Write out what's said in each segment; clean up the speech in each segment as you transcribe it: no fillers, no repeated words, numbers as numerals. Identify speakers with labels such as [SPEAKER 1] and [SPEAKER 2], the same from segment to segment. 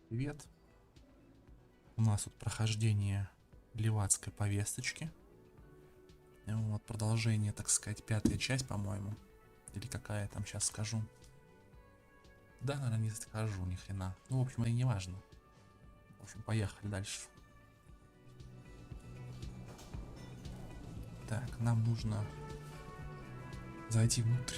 [SPEAKER 1] Привет. У нас тут прохождение левацкой повесточки. Вот продолжение, так сказать, 5-я часть, по-моему. Или какая там, сейчас скажу. Да, наверное, не скажу ни хрена. Ну, в общем, это не важно. В общем, поехали дальше. Так, нам нужно зайти внутрь.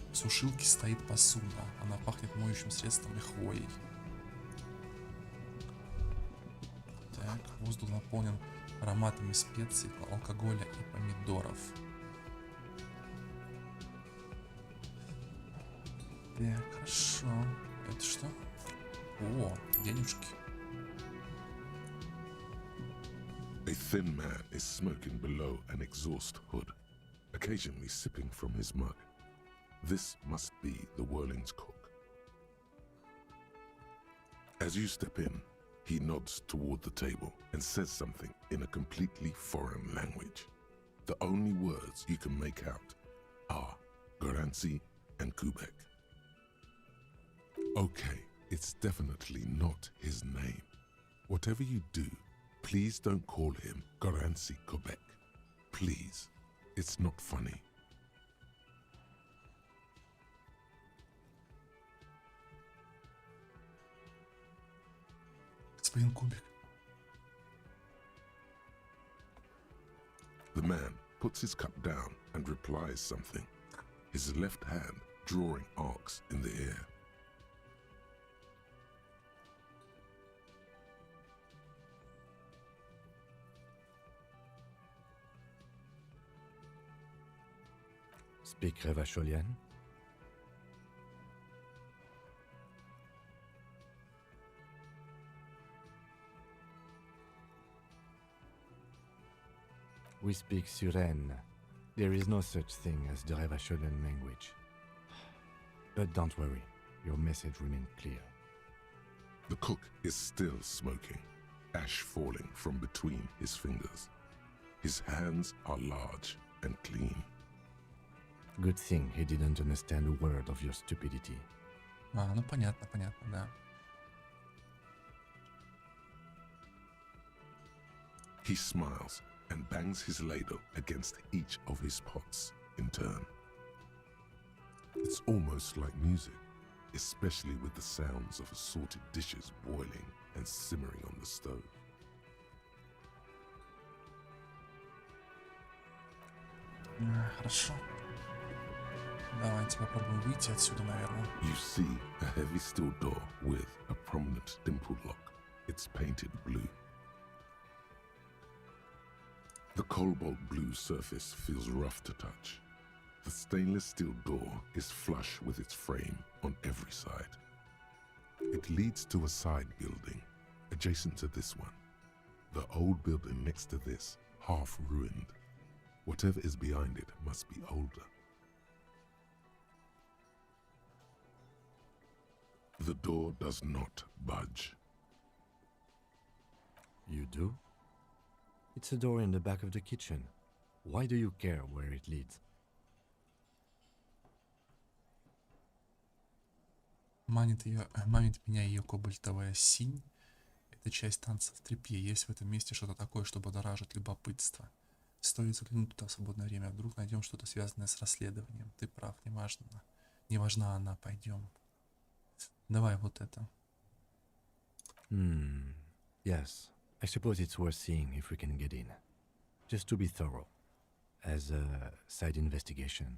[SPEAKER 1] В сушилке стоит посуда. Она пахнет моющим средством и хвоей. Так, воздух наполнен ароматами специй, алкоголя и помидоров. Так, хорошо. Это что? О, денежки.
[SPEAKER 2] A thin man is smoking below an exhaust hood, occasionally sipping from his mug. This must be the Whirling's cook. As you step in, he nods toward the table and says something in a completely foreign language. The only words you can make out are Garansi and Kubek. Okay, it's definitely not his name. Whatever you do, please don't call him Garansi Kubek. Please, it's not funny.
[SPEAKER 1] Господин Кубик.
[SPEAKER 2] The man puts his cup down and replies something, his left hand drawing arcs in the air.
[SPEAKER 3] Speak Revacholian? We speak Suren. There is no such thing as the Revacholian language. But don't worry, your message remains clear.
[SPEAKER 2] The cook is still smoking, ash falling from between his fingers. His hands are large and clean.
[SPEAKER 3] Good thing he didn't understand a word of your stupidity.
[SPEAKER 1] А, ну понятно, понятно, да.
[SPEAKER 2] He smiles and bangs his ladle against each of his pots in turn. It's almost like music, especially with the sounds of assorted dishes boiling and simmering on the stove.
[SPEAKER 1] Хорошо. Давайте попробуем выйти отсюда, наверное.
[SPEAKER 2] You see a heavy steel door with a prominent dimple lock. It's painted blue. The cobalt blue surface feels rough to touch. The stainless steel door is flush with its frame on every side. It leads to a side building, adjacent to this one. The old building next to this, half ruined. Whatever is behind it must be older. The door does not budge.
[SPEAKER 3] You do? It's a door in the back of the kitchen. Why do you care where it leads?
[SPEAKER 1] Манит меня ее кобальтовая синь. Это часть танца в тряпье. Есть в этом месте что-то такое, что будоражит любопытство. Стоит заглянуть туда в свободное время, вдруг найдем что-то связанное с расследованием. Ты прав, не важно. Не важна она, пойдем. Давай вот это.
[SPEAKER 3] Yes, I suppose it's worth seeing if we can get in. Just to be thorough. As a side investigation.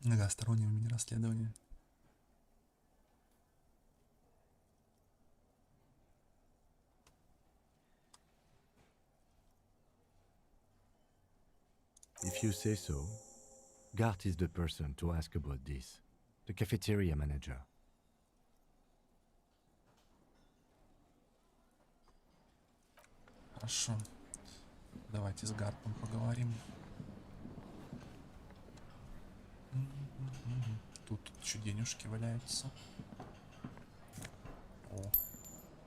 [SPEAKER 1] Да, стороннее мини-расследование.
[SPEAKER 3] If you say so, Gart is the person to ask about this. The cafeteria manager.
[SPEAKER 1] Хорошо. Давайте с Гартом поговорим. Тут еще денежки валяются. О,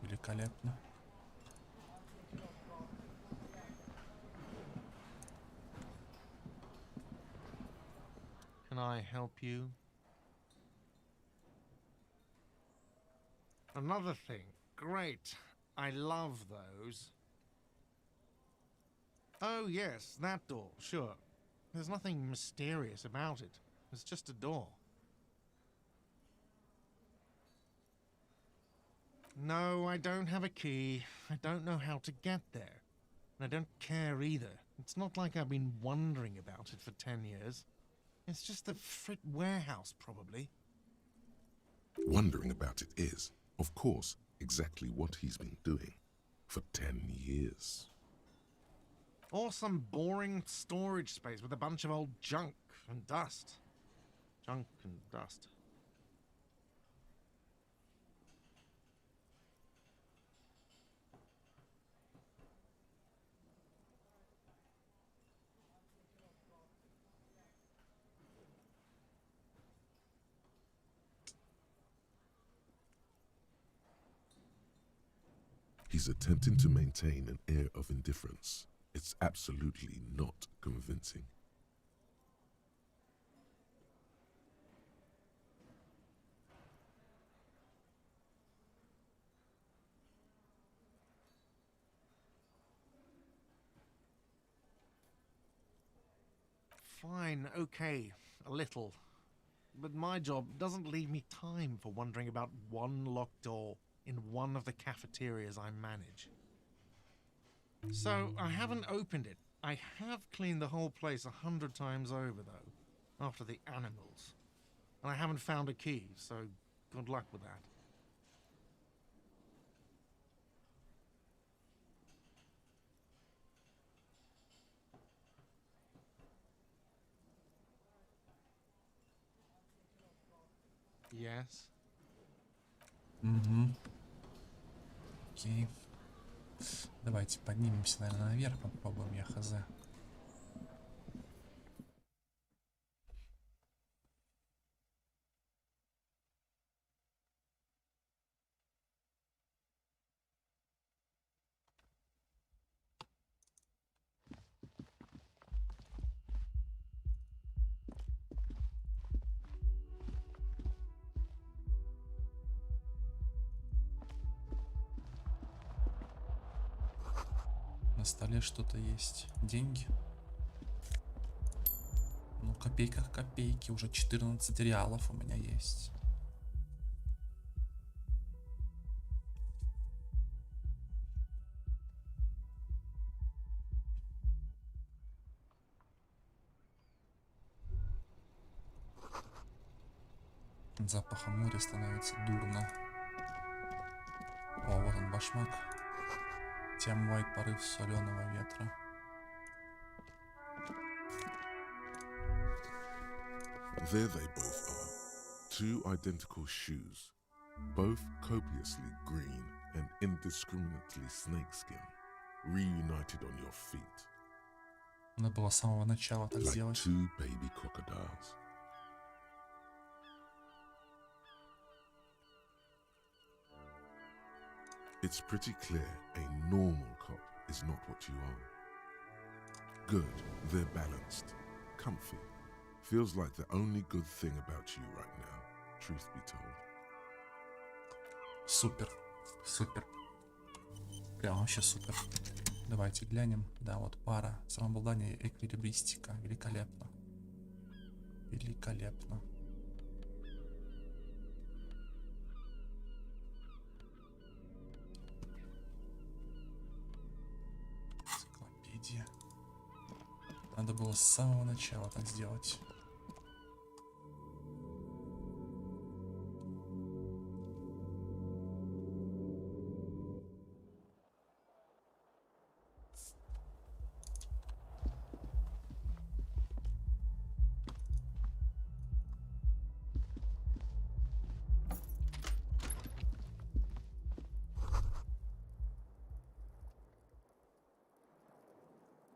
[SPEAKER 1] великолепно.
[SPEAKER 4] Can I help you? Another thing. Great. I love those. Oh, yes, that door, sure. There's nothing mysterious about it. It's just a door. No, I don't have a key. I don't know how to get there. And I don't care either. It's not like I've been wondering about it for 10 years. It's just the frit warehouse, probably.
[SPEAKER 2] Wondering about it is, of course, exactly what he's been doing for 10 years.
[SPEAKER 4] Or some boring storage space with a bunch of old junk and dust. Junk and dust.
[SPEAKER 2] He's attempting to maintain an air of indifference. It's absolutely not convincing.
[SPEAKER 4] Fine, okay, a little. But my job doesn't leave me time for wondering about one locked door in one of the cafeterias I manage. So, I haven't opened it. I have cleaned the whole place 100 times over, though, after the animals. And I haven't found a key, so good luck with that. Yes?
[SPEAKER 1] Угу. Окей. Давайте поднимемся, наверное, наверх, попробуем, я хз. На столе что-то есть. Деньги. Ну, копейках копейки. Уже 14 реалов у меня есть. От запаха моря становится дурно. О, вот он башмак. Тебя омывает порыв соленого ветра.
[SPEAKER 2] There they both are. Two identical shoes, both copiously green and indiscriminately snakeskin, reunited on your feet.
[SPEAKER 1] Надо было с самого начала так
[SPEAKER 2] Like
[SPEAKER 1] сделать.
[SPEAKER 2] two baby crocodiles. It's pretty clear a normal cop is not what you are. Good, they're balanced, comfy. Feels like the only good thing about you right now, truth be told.
[SPEAKER 1] Супер. Супер. Прям вообще супер. Давайте глянем. Да, вот пара. Самообладание, эквилибристика. Великолепно. Великолепно. Энциклопедия. Надо было с самого начала так сделать.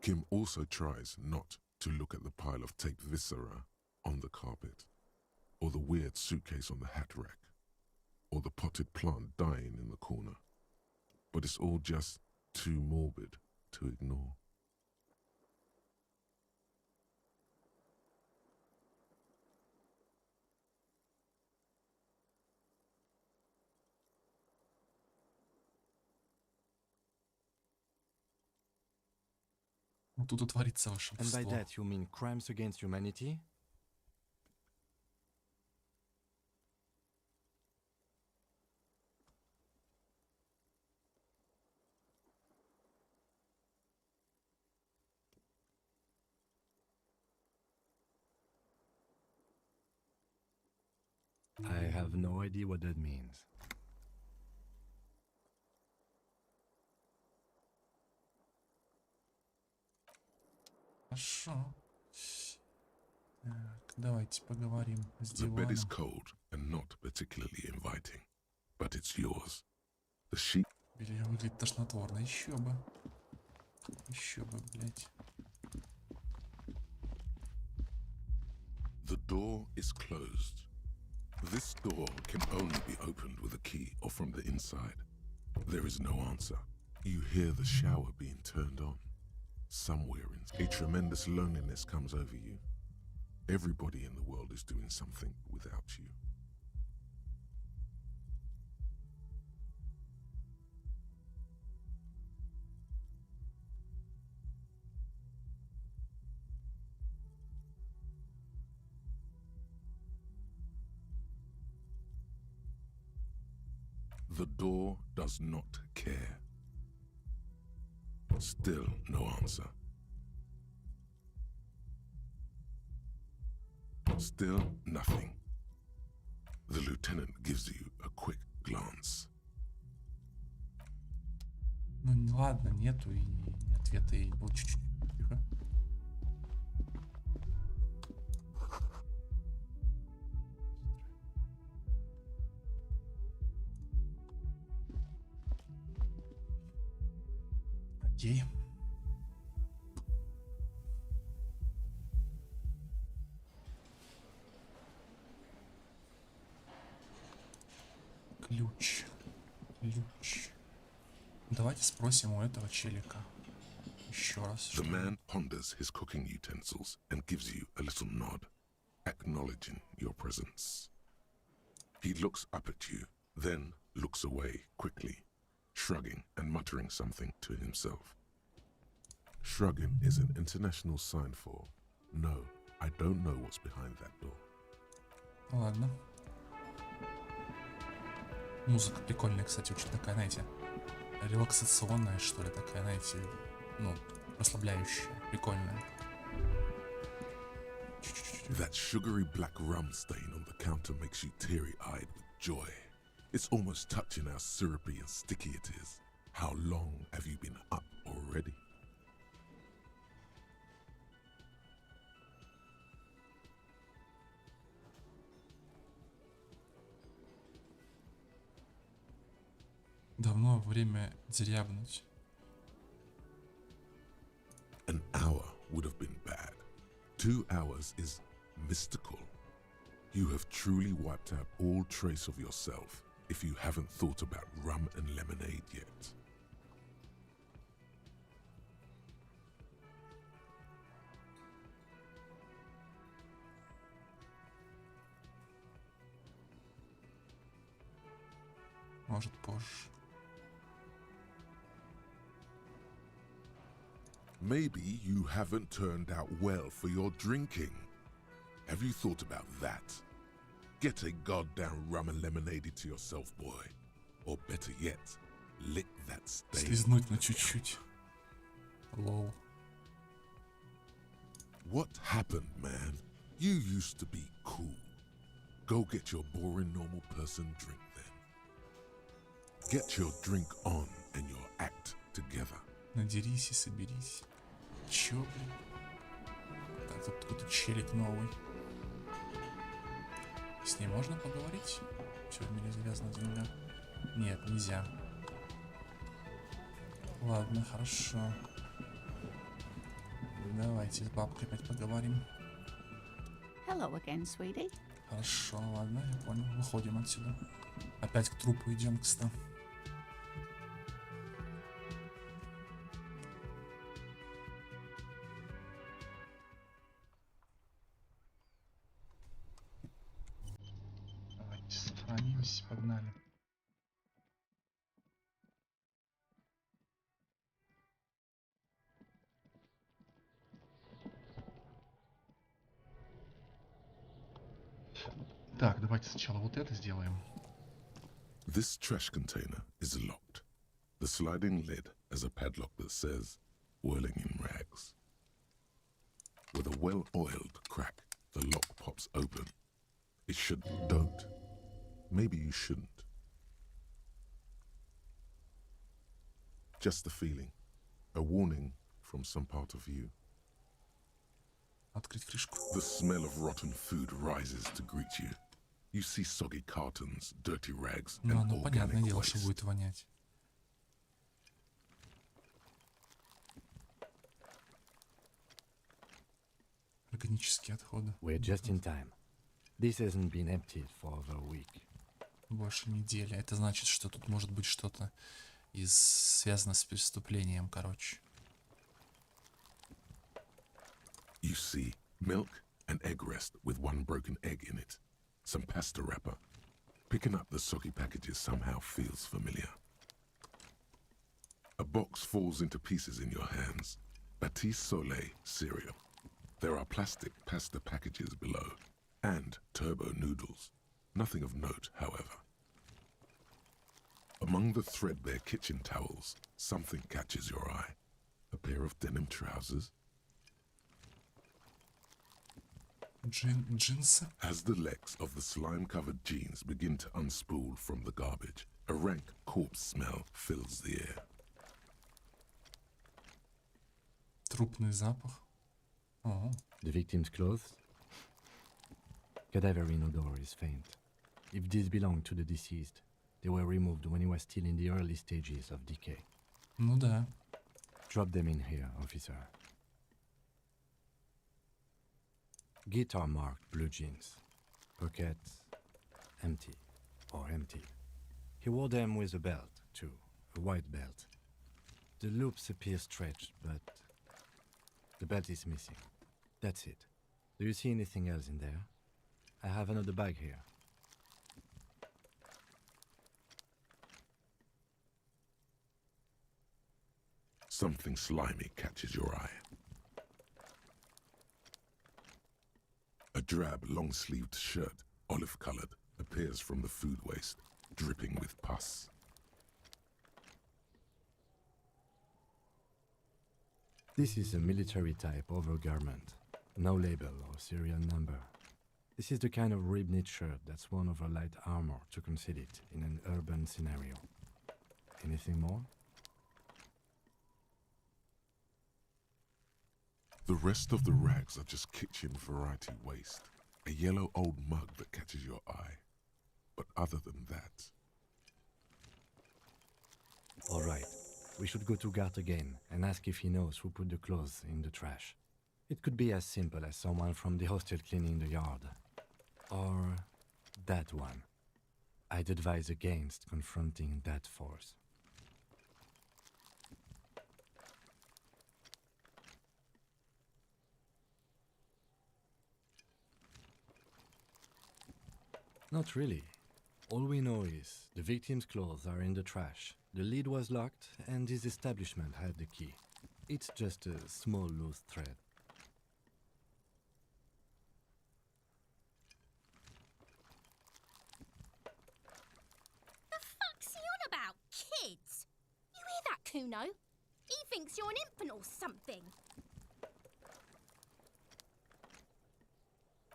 [SPEAKER 2] Kim also tries not to look at the pile of taped viscera on the carpet, or the weird suitcase on the hat rack, or the potted plant dying in the corner. But it's all just too morbid to ignore.
[SPEAKER 1] Ну, тут и творится
[SPEAKER 3] And by
[SPEAKER 1] волшебство.
[SPEAKER 3] that you mean crimes against humanity? I have no idea what that means.
[SPEAKER 1] Хорошо. Так, давайте поговорим с
[SPEAKER 2] The bed is
[SPEAKER 1] диваном.
[SPEAKER 2] cold and not particularly inviting, but it's yours. The sheet.
[SPEAKER 1] Белье выглядит тошнотворно. Еще бы. Еще бы, блядь.
[SPEAKER 2] The door is closed. This door can only be opened with a key or from the inside. There is no answer. You hear the shower being turned on. Somewhere a tremendous loneliness comes over you. Everybody in the world is doing something without you. The door does not care. Still no answer. Still nothing. The lieutenant gives you a quick glance.
[SPEAKER 1] Ну ладно, нету и ответа, и был чуть-чуть тихо. Окей. Ключ. Ключ. Давайте спросим у этого челика. Еще раз.
[SPEAKER 2] The man ponders his cooking utensils and gives you a little nod, acknowledging your presence. He looks up at you, then looks away quickly, shrugging and muttering something to himself. Shrugging is an international sign for, no, I don't know what's behind that door.
[SPEAKER 1] Ладно. Музыка прикольная, кстати, очень такая, знаете, релаксационная, что ли, такая, знаете, ну, расслабляющая, прикольная.
[SPEAKER 2] That sugary black rum stain on the counter makes you teary-eyed with joy. It's almost touching how syrupy and sticky it is. How long have you been up already?
[SPEAKER 1] Давно время дерябнуть.
[SPEAKER 2] An hour would have been bad. 2 hours is mystical. You have truly wiped out all trace of yourself if you haven't thought about rum and lemonade yet.
[SPEAKER 1] Может, позже.
[SPEAKER 2] Maybe you haven't turned out well for your drinking. Have you thought about that? Get a goddamn rum and lemonade to yourself, boy. Or better yet, lick that stain.
[SPEAKER 1] Слизнуть на чуть-чуть. Лол.
[SPEAKER 2] What happened, man? You used to be cool. Go get your boring normal person drink then. Get your drink on and your act together.
[SPEAKER 1] Надерись и соберись. Чё, блин? Так, тут какой-то челик новый. С ней можно поговорить? Все в мире завязано деньга. Нет, нельзя. Ладно, хорошо. Давайте с бабкой опять поговорим.
[SPEAKER 5] Hello again, sweetie.
[SPEAKER 1] Хорошо, ладно, я понял. Выходим отсюда. Опять к трупу идем, кстати. Давайте сохранимся, погнали. давайте сначала вот это сделаем.
[SPEAKER 2] This trash container is locked. The sliding lid has a padlock that says, whirling in rags. With a well-oiled crack, the lock pops open. It should... Don't. Maybe you shouldn't. Just a feeling. A warning from some part of you.
[SPEAKER 1] Открыть крышку.
[SPEAKER 2] The smell of rotten food rises to greet you. You see soggy cartons, dirty rags,
[SPEAKER 1] Ну,
[SPEAKER 2] and
[SPEAKER 1] оно понятное
[SPEAKER 2] organic
[SPEAKER 1] дело, что
[SPEAKER 2] waste.
[SPEAKER 1] будет вонять. Органические отходы.
[SPEAKER 3] We're just in time. This hasn't been emptied for over a week.
[SPEAKER 1] Больше недели. Это значит, что тут может быть что-то связано с преступлением, короче.
[SPEAKER 2] You see milk and egg rest with one broken egg in it. Some pasta wrapper. Picking up the soggy packages somehow feels familiar. A box falls into pieces in your hands. Batiste Soleil cereal. There are plastic pasta packages below. And turbo noodles. Nothing of note, however. Among the threadbare kitchen towels, something catches your eye. A pair of denim trousers.
[SPEAKER 1] Джинсы?
[SPEAKER 2] As the legs of the slime-covered jeans begin to unspool from the garbage, a rank corpse smell fills the air.
[SPEAKER 1] Трупный запах. О,
[SPEAKER 3] The victim's clothes? Cadaverine odor is faint. If these belong to the deceased, they were removed when he was still in the early stages of decay.
[SPEAKER 1] ну да.
[SPEAKER 3] Drop them in here, officer. Guitar-marked blue jeans. Pockets empty or empty. He wore them with a belt, too. A white belt. The loops appear stretched, but the belt is missing. That's it. Do you see anything else in there? I have another bag here.
[SPEAKER 2] Something slimy catches your eye. A drab, long-sleeved shirt, olive-colored, appears from the food waste, dripping with pus.
[SPEAKER 3] This is a military-type overgarment. No label or serial number. This is the kind of rib-knit shirt that's worn over light armor to conceal it in an urban scenario. Anything more?
[SPEAKER 2] The rest of the rags are just kitchen variety waste. A yellow old mug that catches your eye. But other than that...
[SPEAKER 3] All right. We should go to Gart again and ask if he knows who put the clothes in the trash. It could be as simple as someone from the hostel cleaning the yard. Or that one. I'd advise against confronting that force. Not really. All we know is the victim's clothes are in the trash, the lid was locked, and his establishment had the key. It's just a small loose thread.
[SPEAKER 6] The fuck's he on about? Kids? You hear that, Kuno? He thinks you're an infant or something.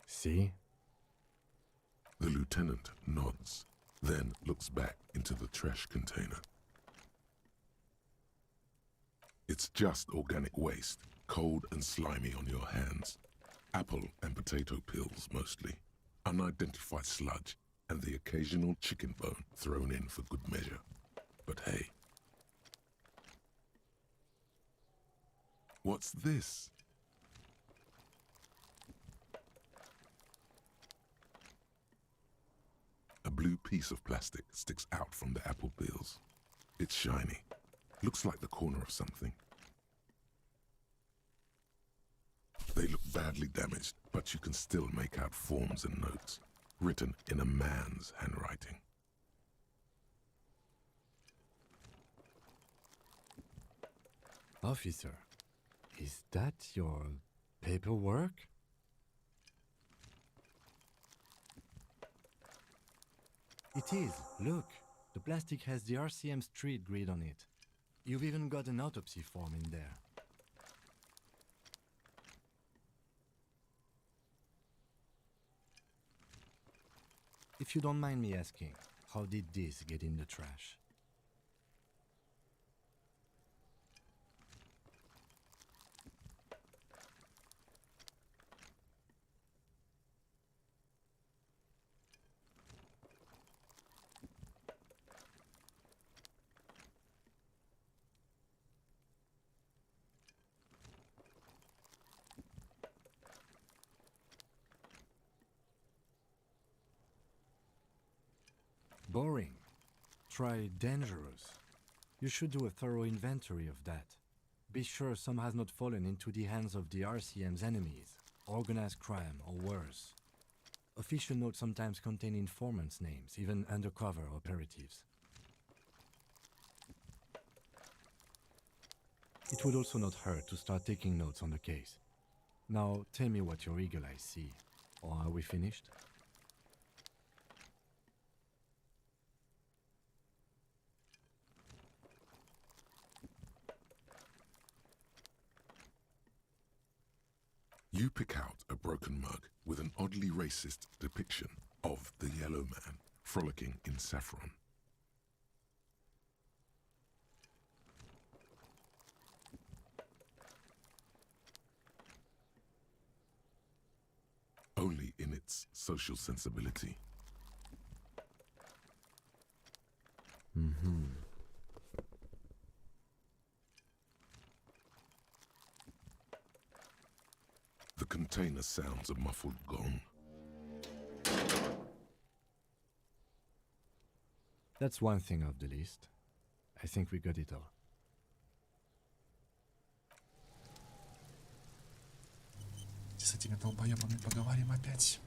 [SPEAKER 3] See?
[SPEAKER 2] The lieutenant nods, then looks back into the trash container. It's just organic waste, cold and slimy on your hands. Apple and potato peels mostly. Unidentified sludge, and the occasional chicken bone thrown in for good measure. But hey. What's this? A blue piece of plastic sticks out from the apple peels. It's shiny. Looks like the corner of something. They look badly damaged, but you can still make out forms and notes, written in a man's handwriting.
[SPEAKER 3] Officer, is that your paperwork? It is. Look. The plastic has the RCM street grid on it. You've even got an autopsy form in there. If you don't mind me asking, how did this get in the trash? Boring. Try dangerous. You should do a thorough inventory of that. Be sure some has not fallen into the hands of the RCM's enemies, organized crime or worse. Official notes sometimes contain informants' names, even undercover operatives. It would also not hurt to start taking notes on the case. Now tell me what your eagle eyes see. Or are we finished?
[SPEAKER 2] You pick out a broken mug with an oddly racist depiction of the yellow man frolicking in saffron. Only in its social sensibility. The container sounds a muffled gong.
[SPEAKER 3] That's one thing off the list. I think we got it all.
[SPEAKER 1] С этими долбоебами поговорим опять.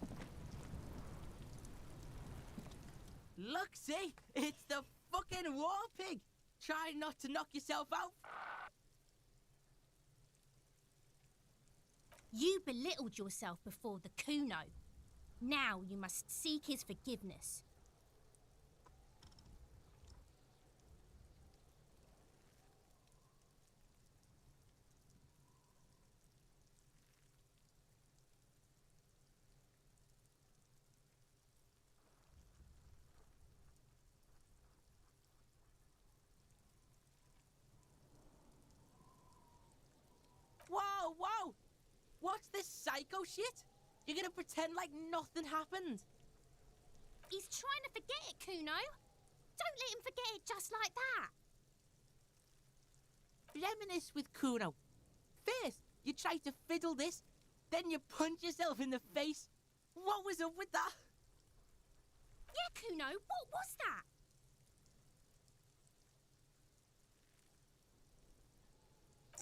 [SPEAKER 7] Look, see? It's the fucking war pig! Try not to knock yourself out.
[SPEAKER 6] You belittled yourself before the Kuno. Now you must seek his forgiveness.
[SPEAKER 7] Whoa, whoa! What's this psycho shit? You're gonna pretend like nothing happened?
[SPEAKER 6] He's trying to forget it, Kuno. Don't let him forget it just like that.
[SPEAKER 7] Reminisce with Kuno. First, you try to fiddle this, then you punch yourself in the face. What was up with that?
[SPEAKER 6] Yeah, Kuno, what was that?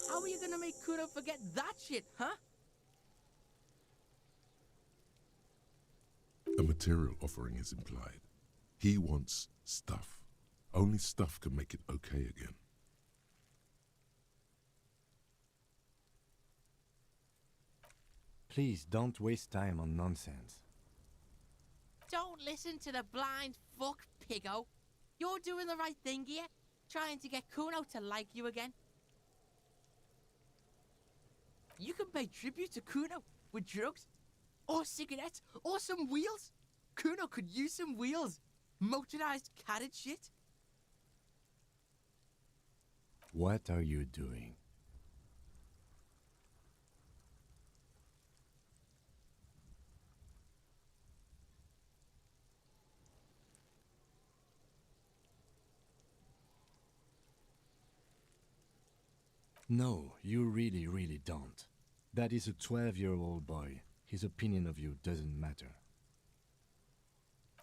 [SPEAKER 7] How are you gonna make Kuno forget that shit, huh?
[SPEAKER 2] A material offering is implied. He wants stuff. Only stuff can make it okay again.
[SPEAKER 3] Please don't waste time on nonsense.
[SPEAKER 7] Don't listen to the blind fuck, piggo. You're doing the right thing here, trying to get Kuno to like you again. You can pay tribute to Kuno with drugs, or cigarettes, or some wheels. Kuno could use some wheels. Motorized carriage shit.
[SPEAKER 3] What are you doing? No, you really don't. That is a 12-year-old boy. His opinion of you doesn't matter.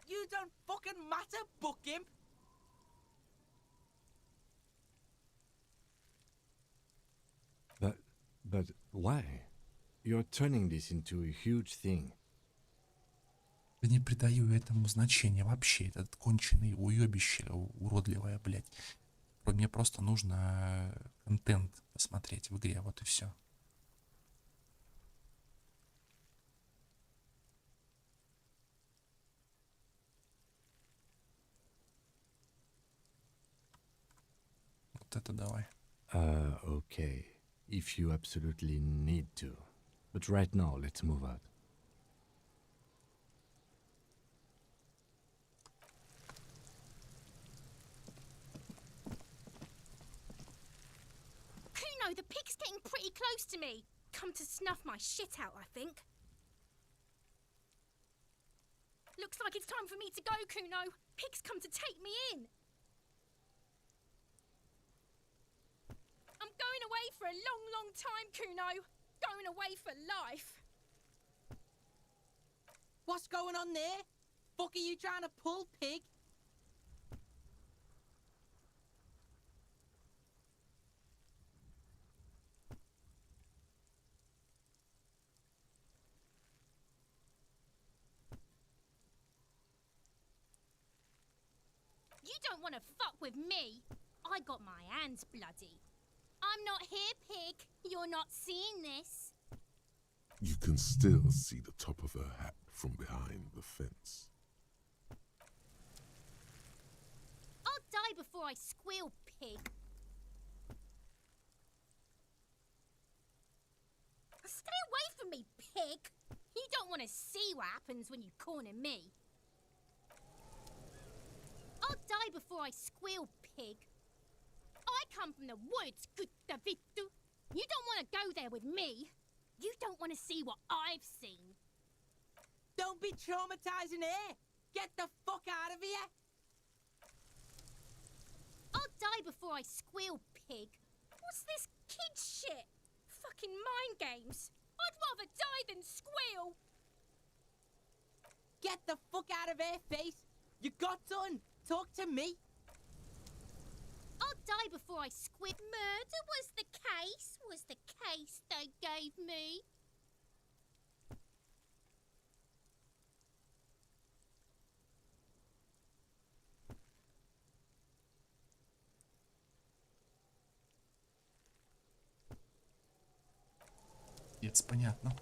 [SPEAKER 7] You don't fucking matter, buck imp.
[SPEAKER 3] But why? You're turning this into a huge thing.
[SPEAKER 1] Да не придаю этому значения вообще. Этот конченый уебище, уродливое, блядь. Мне просто нужно контент посмотреть в игре, вот и все. Вот это давай.
[SPEAKER 3] Okay. If you absolutely need to. But right now, let's move out.
[SPEAKER 6] Kuno, the pig's getting pretty close to me. Come to snuff my shit out, I think. Looks like it's time for me to go, Kuno. Pig's come to take me in. I'm going away for a long, long time, Kuno. Going away for life.
[SPEAKER 7] What's going on there? Fuck are you trying to pull, pig?
[SPEAKER 6] You don't want to fuck with me. I got my hands bloody. I'm not here, pig. You're not seeing this.
[SPEAKER 2] You can still see the top of her hat from behind the fence.
[SPEAKER 6] I'll die before I squeal, pig. Stay away from me, pig. You don't want to see what happens when you corner me. I'll die before I squeal, pig. I come from the woods, good Davidu. You don't want to go there with me. You don't want to see what I've seen.
[SPEAKER 7] Don't be traumatizing her. Get the fuck out of here.
[SPEAKER 6] I'll die before I squeal, pig. What's this kid shit? Fucking mind games. I'd rather die than squeal.
[SPEAKER 7] Get the fuck out of her face. You got done. Talk to me.
[SPEAKER 6] I'll die before I squid. Murder was the case they gave me.
[SPEAKER 1] Это понятно.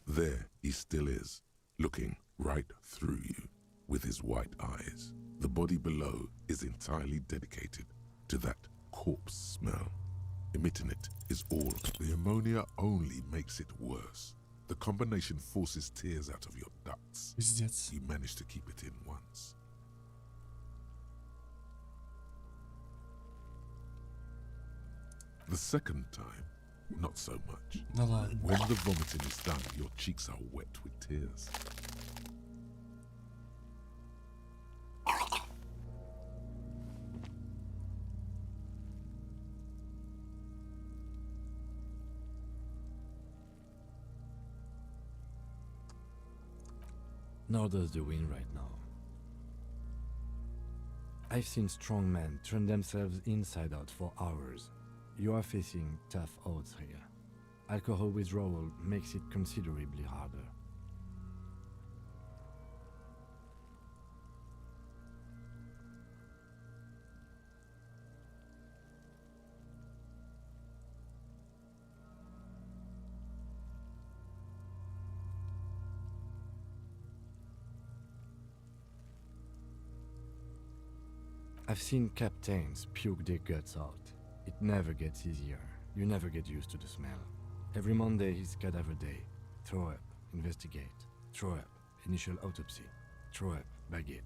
[SPEAKER 2] There he still is, looking right through you with his white eyes. The body below is entirely dedicated to that corpse smell. Emitting it is all. The ammonia only makes it worse. The combination forces tears out of your ducts.
[SPEAKER 1] Пиздец.
[SPEAKER 2] You managed to keep it in once. The second time, not so much.
[SPEAKER 1] Да ладно.
[SPEAKER 2] When the vomiting is done, your cheeks are wet with tears.
[SPEAKER 3] Nor does the wind right now. I've seen strong men turn themselves inside out for hours. You are facing tough odds here. Alcohol withdrawal makes it considerably harder. I've seen captains puke their guts out. It never gets easier. You never get used to the smell. Every Monday is cadaver day. Throw up, investigate. Throw up, initial autopsy. Throw up, bag it.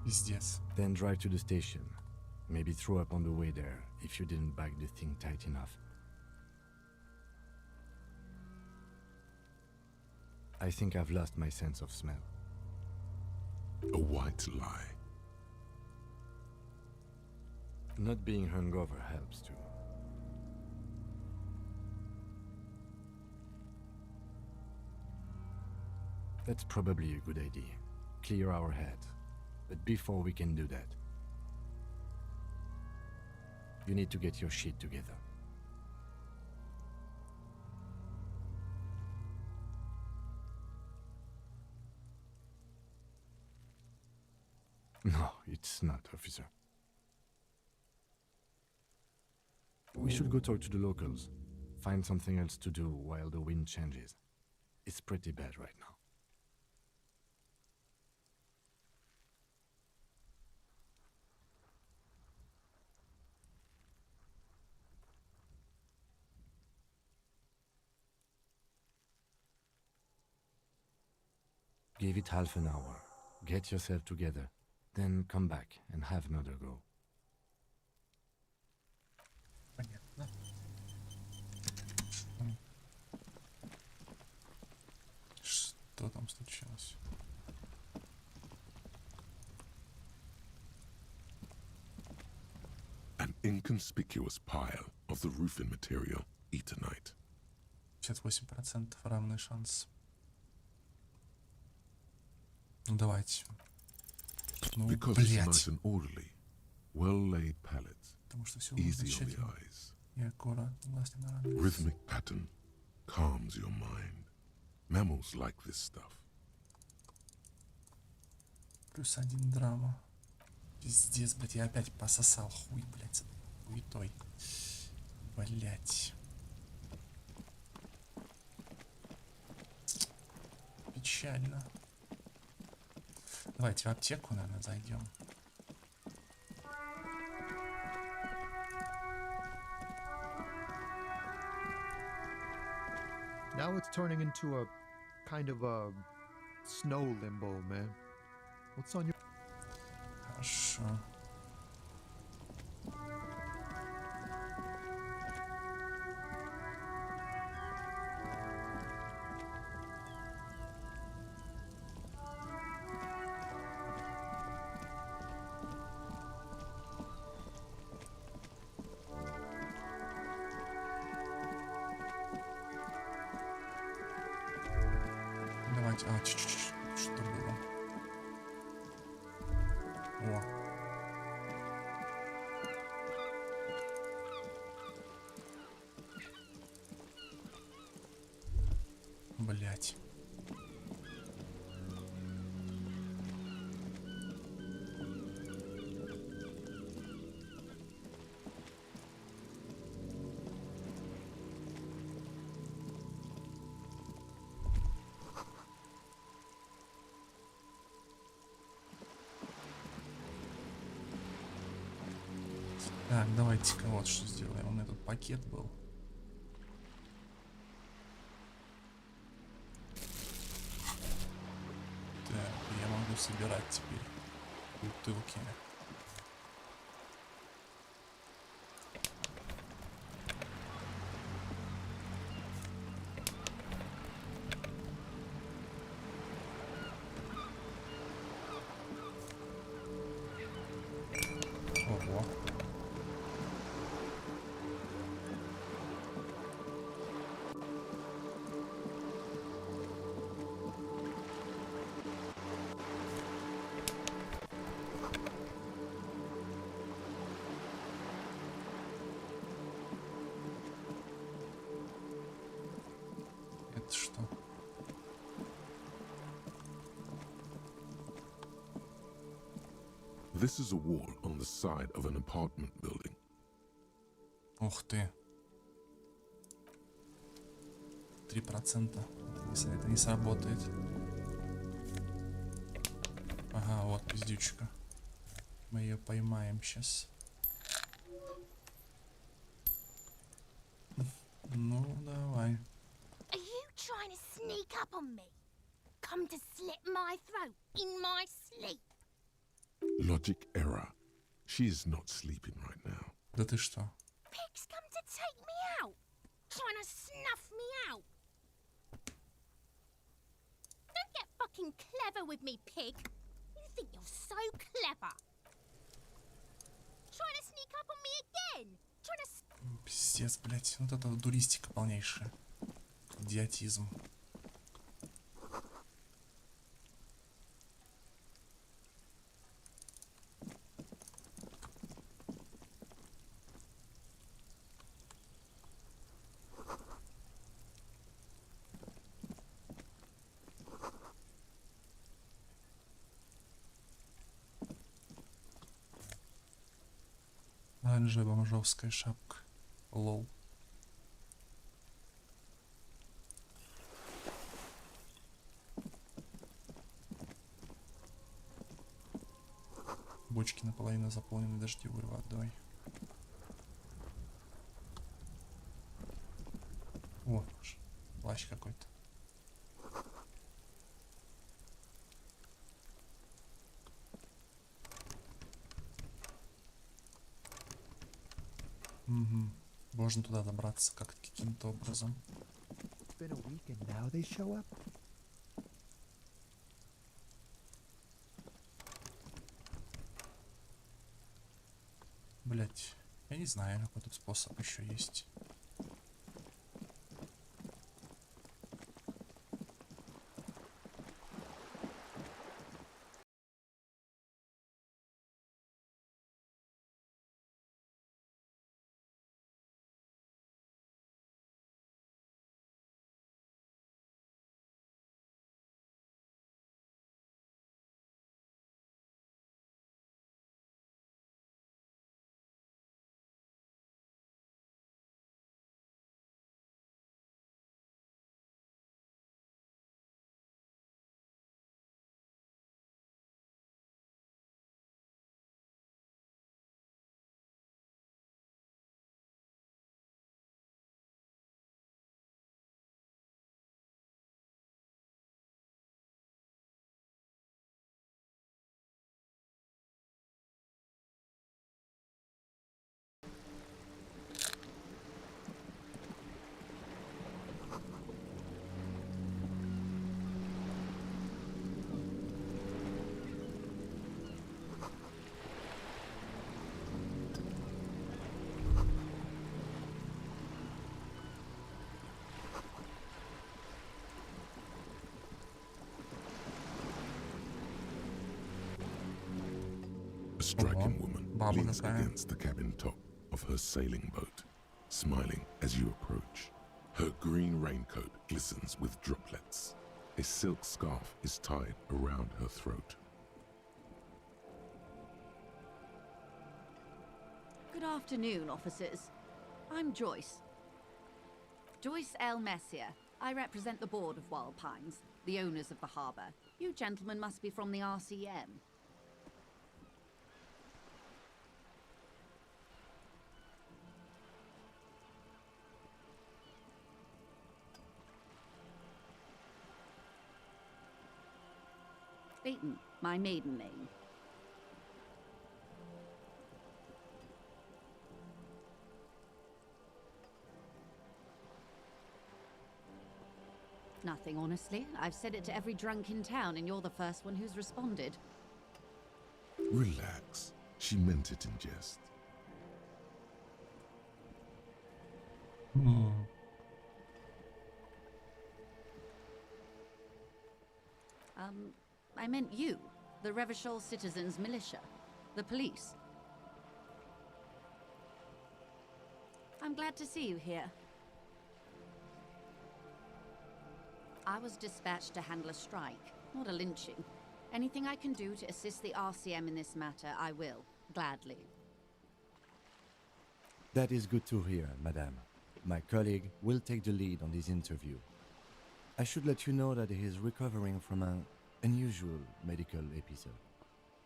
[SPEAKER 1] Пиздец.
[SPEAKER 3] Then drive to the station. Maybe throw up on the way there if you didn't bag the thing tight enough. I think I've lost my sense of smell.
[SPEAKER 2] A white lie.
[SPEAKER 3] Not being hungover helps too. That's probably a good idea. Clear our heads. But before we can do that, you need to get your shit together. No, it's not, officer. We should go talk to the locals. Find something else to do while the wind changes. It's pretty bad right now. Give it half an hour. Get yourself together. Then come back and have another go.
[SPEAKER 1] Понятно. Что там случилось?
[SPEAKER 2] An inconspicuous pile of the roofing material, eternite.
[SPEAKER 1] 58% равный шанс. Ну давайте. Ну,
[SPEAKER 2] Because it's
[SPEAKER 1] блять.
[SPEAKER 2] nice and orderly, well-laid pallets,
[SPEAKER 1] Потому что все
[SPEAKER 2] easy on the
[SPEAKER 1] тщательно
[SPEAKER 2] eyes.
[SPEAKER 1] и аккуратно, глаз не нарадуется.
[SPEAKER 2] Rhythmic pattern calms your mind. Mammals like this stuff.
[SPEAKER 1] +1 драма. Пиздец, блять, я опять пососал хуй, блять, хуетой. Блять. Печально. Давайте в аптеку, наверное, зайдем.
[SPEAKER 8] Now it's turning into a kind of a snow limbo, man. What's on your...
[SPEAKER 1] Хорошо. Давайте. А, чуть-чуть. Что было? О. Блять. Так, давайте-ка вот что сделаем. У меня тут пакет был. Так, я могу собирать теперь бутылки. Ого. Это что?
[SPEAKER 2] This is a wall on the side of an apartment building.
[SPEAKER 1] Ух ты. 3%. Это не сработает. Ага, вот пиздючка. Мы ее поймаем сейчас. Ну, давай.
[SPEAKER 6] Are you trying to sneak up on me? Come to slit my throat in my sleep?
[SPEAKER 2] Logic error. She is not sleeping right now.
[SPEAKER 1] Да ты что?
[SPEAKER 6] Pigs come to take me out, trying to snuff me out. Don't get fucking clever with me, pig. You think you're so clever. Trying to sneak up on me again. Trying to...
[SPEAKER 1] Пиздец, блядь. Вот это дуристика полнейшая. Идиотизм. Оранжевая бомжовская шапка. Лол. Бочки наполовину заполнены дождевой водой. О, плащ какой-то. Угу. Можно туда добраться каким-то образом.
[SPEAKER 8] It's been a week and now they show up?
[SPEAKER 1] Блять, я не знаю, какой тут способ еще есть.
[SPEAKER 2] A striking woman
[SPEAKER 1] Baba
[SPEAKER 2] leans
[SPEAKER 1] какая.
[SPEAKER 2] against the cabin top of her sailing boat, smiling as you approach. Her green raincoat glistens with droplets. A silk scarf is tied around her throat.
[SPEAKER 5] Good afternoon, officers. I'm Joyce. Joyce L. Messier. I represent the board of Wild Pines, the owners of the harbour. You gentlemen must be from the RCM. Beaton, my maiden name. Nothing, honestly. I've said it to every drunk in town, and you're the first one who's responded.
[SPEAKER 2] Relax. She meant it in jest.
[SPEAKER 5] I meant you, the Revachol Citizens Militia, the police. I'm glad to see you here. I was dispatched to handle a strike, not a lynching. Anything I can do to assist the RCM in this matter, I will, gladly.
[SPEAKER 3] That is good to hear, madame. My colleague will take the lead on this interview. I should let you know that he is recovering from an unusual medical episode.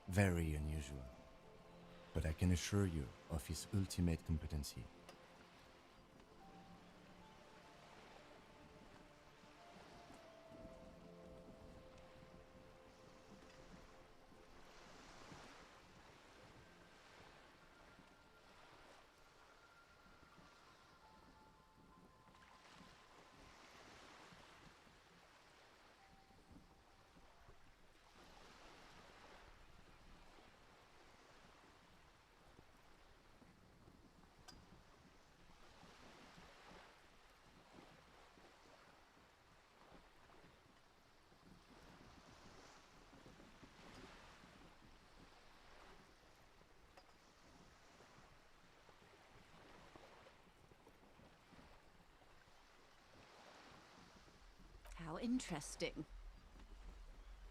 [SPEAKER 3] Very unusual. But I can assure you of his ultimate competency.
[SPEAKER 5] How interesting.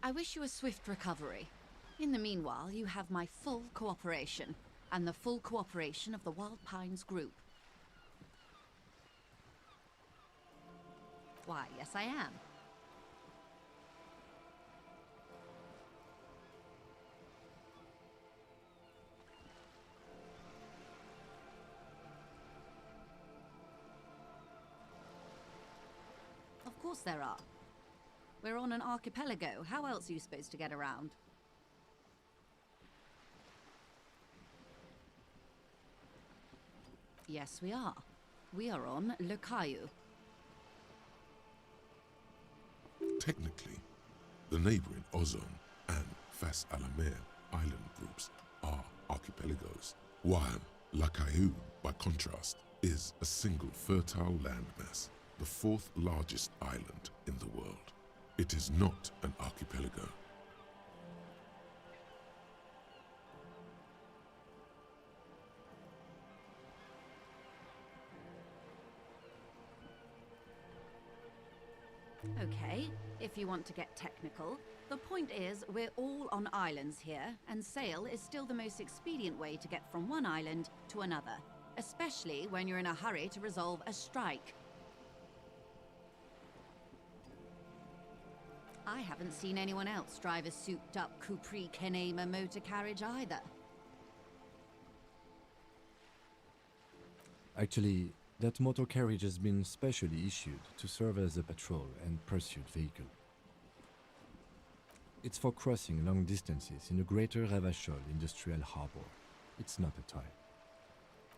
[SPEAKER 5] I wish you a swift recovery. In the meanwhile, you have my full cooperation. and the full cooperation of the Wild Pines Group. Why, yes I am. Of course there are. We're on an archipelago. How else are you supposed to get around? Yes, we are. We are on Le Caillou.
[SPEAKER 2] Technically, the neighboring Ozone and Fas Alamer island groups are archipelagos, while La Caillou, by contrast, is a single fertile landmass, the fourth largest island in the world. It is not an archipelago.
[SPEAKER 5] Okay, if you want to get technical, the point is we're all on islands here, and sail is still the most expedient way to get from one island to another, especially when you're in a hurry to resolve a strike. I haven't seen anyone else drive a souped-up Capri Kenema motor carriage either.
[SPEAKER 3] Actually, that motor carriage has been specially issued to serve as a patrol and pursuit vehicle. It's for crossing long distances in the greater Ravachol industrial harbor. It's not a toy.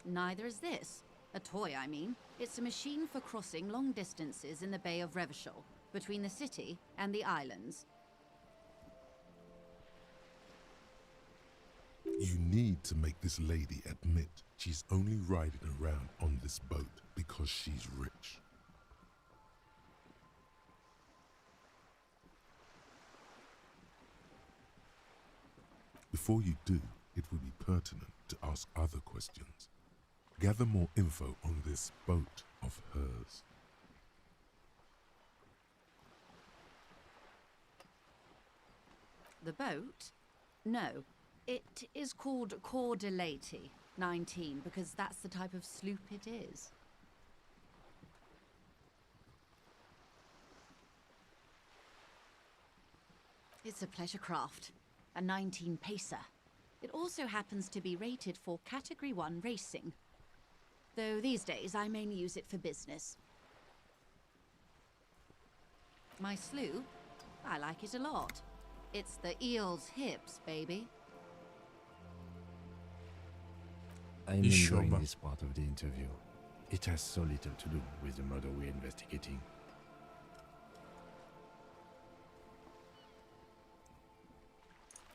[SPEAKER 5] Neither is this. A toy, I mean. It's a machine for crossing long distances in the Bay of Revachol, between the city and the islands.
[SPEAKER 2] You need to make this lady admit she's only riding around on this boat because she's rich. Before you do, it would be pertinent to ask other questions. Gather more info on this boat of hers.
[SPEAKER 5] The boat? No. It is called Cordelati 19 because that's the type of sloop it is. It's a pleasure craft, a 19 pacer. It also happens to be rated for Category 1 racing, though these days I mainly use it for business. My sloop? I like it a lot. It's the eel's hips, baby.
[SPEAKER 3] I'm
[SPEAKER 1] Еще
[SPEAKER 3] enjoying
[SPEAKER 1] бы.
[SPEAKER 3] this part of the interview. It has so little to do with the murder we're investigating.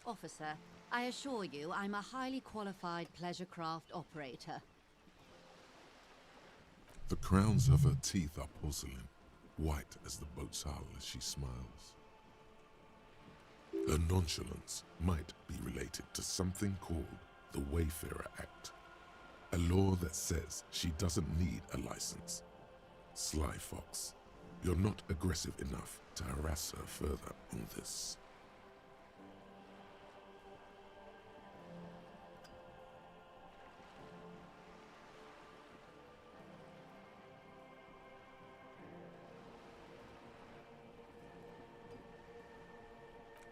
[SPEAKER 5] Officer, I assure you I'm a highly qualified pleasure craft operator.
[SPEAKER 2] The crowns of her teeth are porcelain, white as the boat's hull as she smiles. Her nonchalance might be related to something called the Wayfarer Act, a law that says she doesn't need a license. Sly fox, you're not aggressive enough to harass her further on this.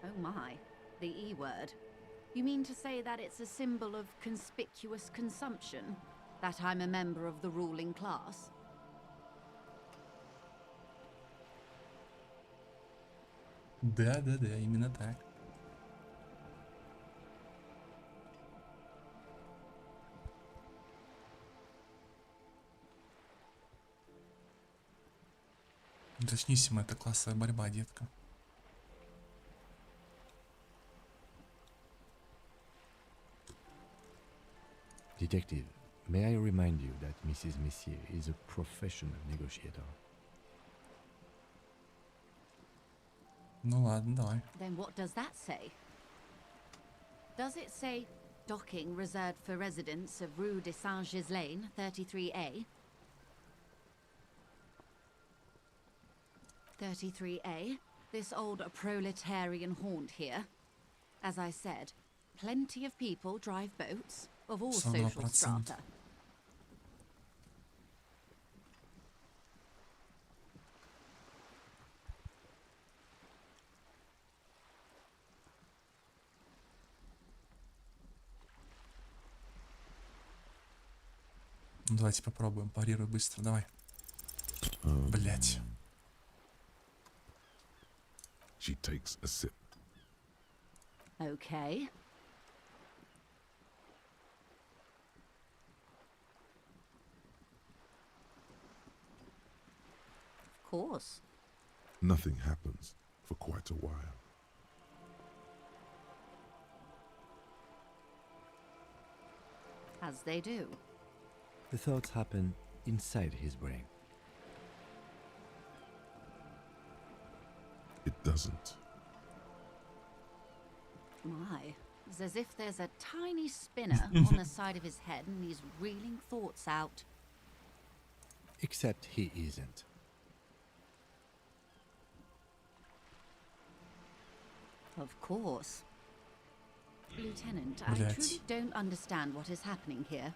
[SPEAKER 5] Oh my, the E word. You mean to say that it's a symbol of conspicuous consumption? That I'm a member of the ruling class?
[SPEAKER 1] Да, именно так. Уточнисимо, это классовая борьба, детка.
[SPEAKER 3] Detective, may I remind you that Mrs. Messier is a professional negotiator.
[SPEAKER 1] Ну ладно, давай.
[SPEAKER 5] Then what does that say? Does it say docking reserved for residents of Rue de Saint-Ghislain, 33A? 33A, this old proletarian haunt here. As I said, plenty of people drive boats, of all
[SPEAKER 1] 42%.
[SPEAKER 5] social strata.
[SPEAKER 1] Ну, давайте попробуем. Парируй быстро, давай. Блять.
[SPEAKER 2] She takes a sip.
[SPEAKER 5] Okay. Of course.
[SPEAKER 2] Nothing happens for quite a while.
[SPEAKER 5] As they do.
[SPEAKER 3] The thoughts happen inside his brain.
[SPEAKER 2] It doesn't.
[SPEAKER 5] My, it's as if there's a tiny spinner on the side of his head and he's reeling thoughts out.
[SPEAKER 3] Except he isn't.
[SPEAKER 5] Of course. Lieutenant, I
[SPEAKER 1] Блядь.
[SPEAKER 5] truly don't understand what is happening here.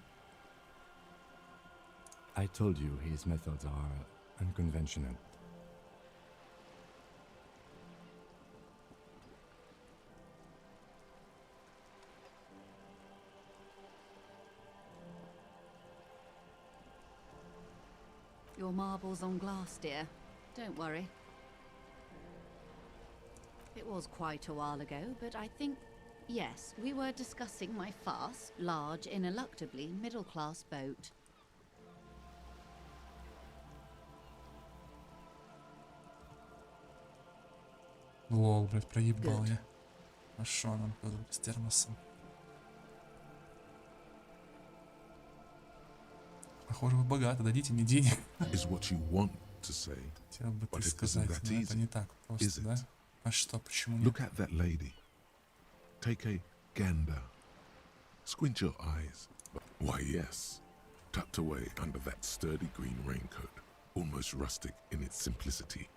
[SPEAKER 3] I told you his methods are unconventional.
[SPEAKER 5] Your marbles on glass, dear. Don't worry. It was quite a while ago, but I think, yes, we were discussing my fast, large, ineluctably middle-class boat.
[SPEAKER 1] Лол, блядь, проебал
[SPEAKER 5] Good.
[SPEAKER 1] я. А шо нам тут с термосом? Похоже, вы богаты, дадите мне денег.
[SPEAKER 2] Is what you want to say.
[SPEAKER 1] Хотел бы ты
[SPEAKER 2] But it isn't
[SPEAKER 1] сказать,
[SPEAKER 2] that
[SPEAKER 1] но это
[SPEAKER 2] easy,
[SPEAKER 1] не так просто,
[SPEAKER 2] is
[SPEAKER 1] да?
[SPEAKER 2] it?
[SPEAKER 1] А что, почему нет?
[SPEAKER 2] Look at that lady. Take a gander. Squint your eyes. Why, yes. Tucked away under that sturdy green raincoat, almost rustic in its simplicity,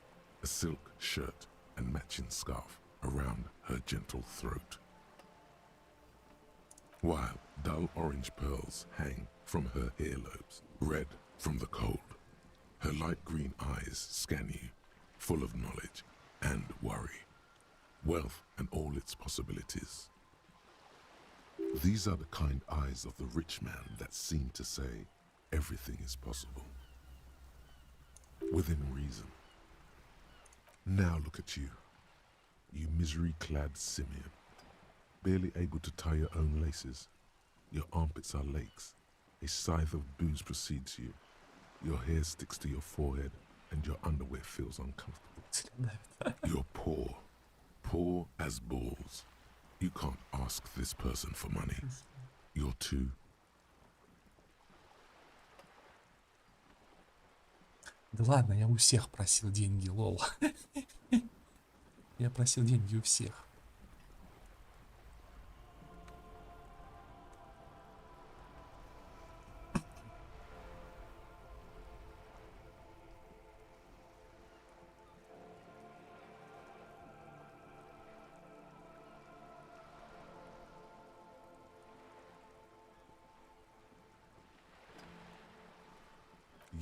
[SPEAKER 2] a silk shirt and matching scarf around her gentle throat. While dull orange pearls hang from her earlobes, red from the cold. Her light green eyes scan you, full of knowledge and worry, wealth and all its possibilities. These are the kind eyes of the rich man that seem to say everything is possible. Within reason. Now look at you, you misery-clad simian, barely able to tie your own laces. Your armpits are lakes. A scythe of booze precedes you. Your hair sticks to your forehead and your underwear feels uncomfortable. You're poor, poor as balls. You can't ask this person for money. You're too.
[SPEAKER 1] Да ладно, я у всех просил деньги, лол. Я просил деньги у всех.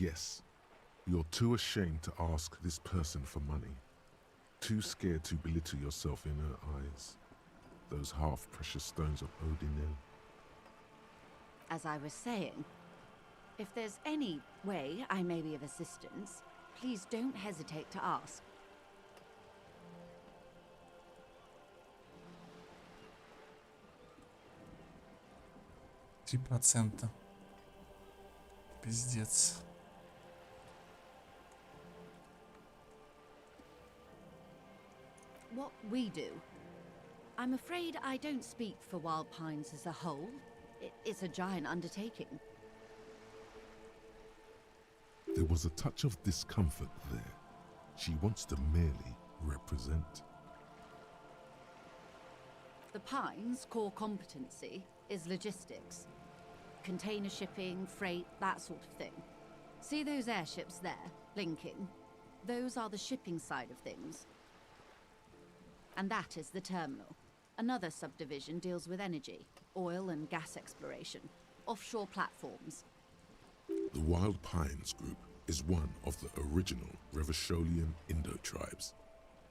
[SPEAKER 2] Yes, you're too ashamed to ask this person for money. Too scared to belittle yourself in her eyes. Those half-precious stones of Odinel.
[SPEAKER 5] As I was saying, if there's any way I may be of assistance, please don't hesitate to ask.
[SPEAKER 1] %. Пиздец.
[SPEAKER 5] What we do. I'm afraid I don't speak for Wild Pines as a whole. It's a giant undertaking.
[SPEAKER 2] There was a touch of discomfort there. She wants to merely represent.
[SPEAKER 5] The Pines' core competency is logistics. Container shipping, freight, that sort of thing. See those airships there, blinking? Those are the shipping side of things. And that is the terminal. Another subdivision deals with energy, oil and gas exploration, offshore platforms.
[SPEAKER 2] The Wild Pines Group is one of the original Revacholian Indo-tribes.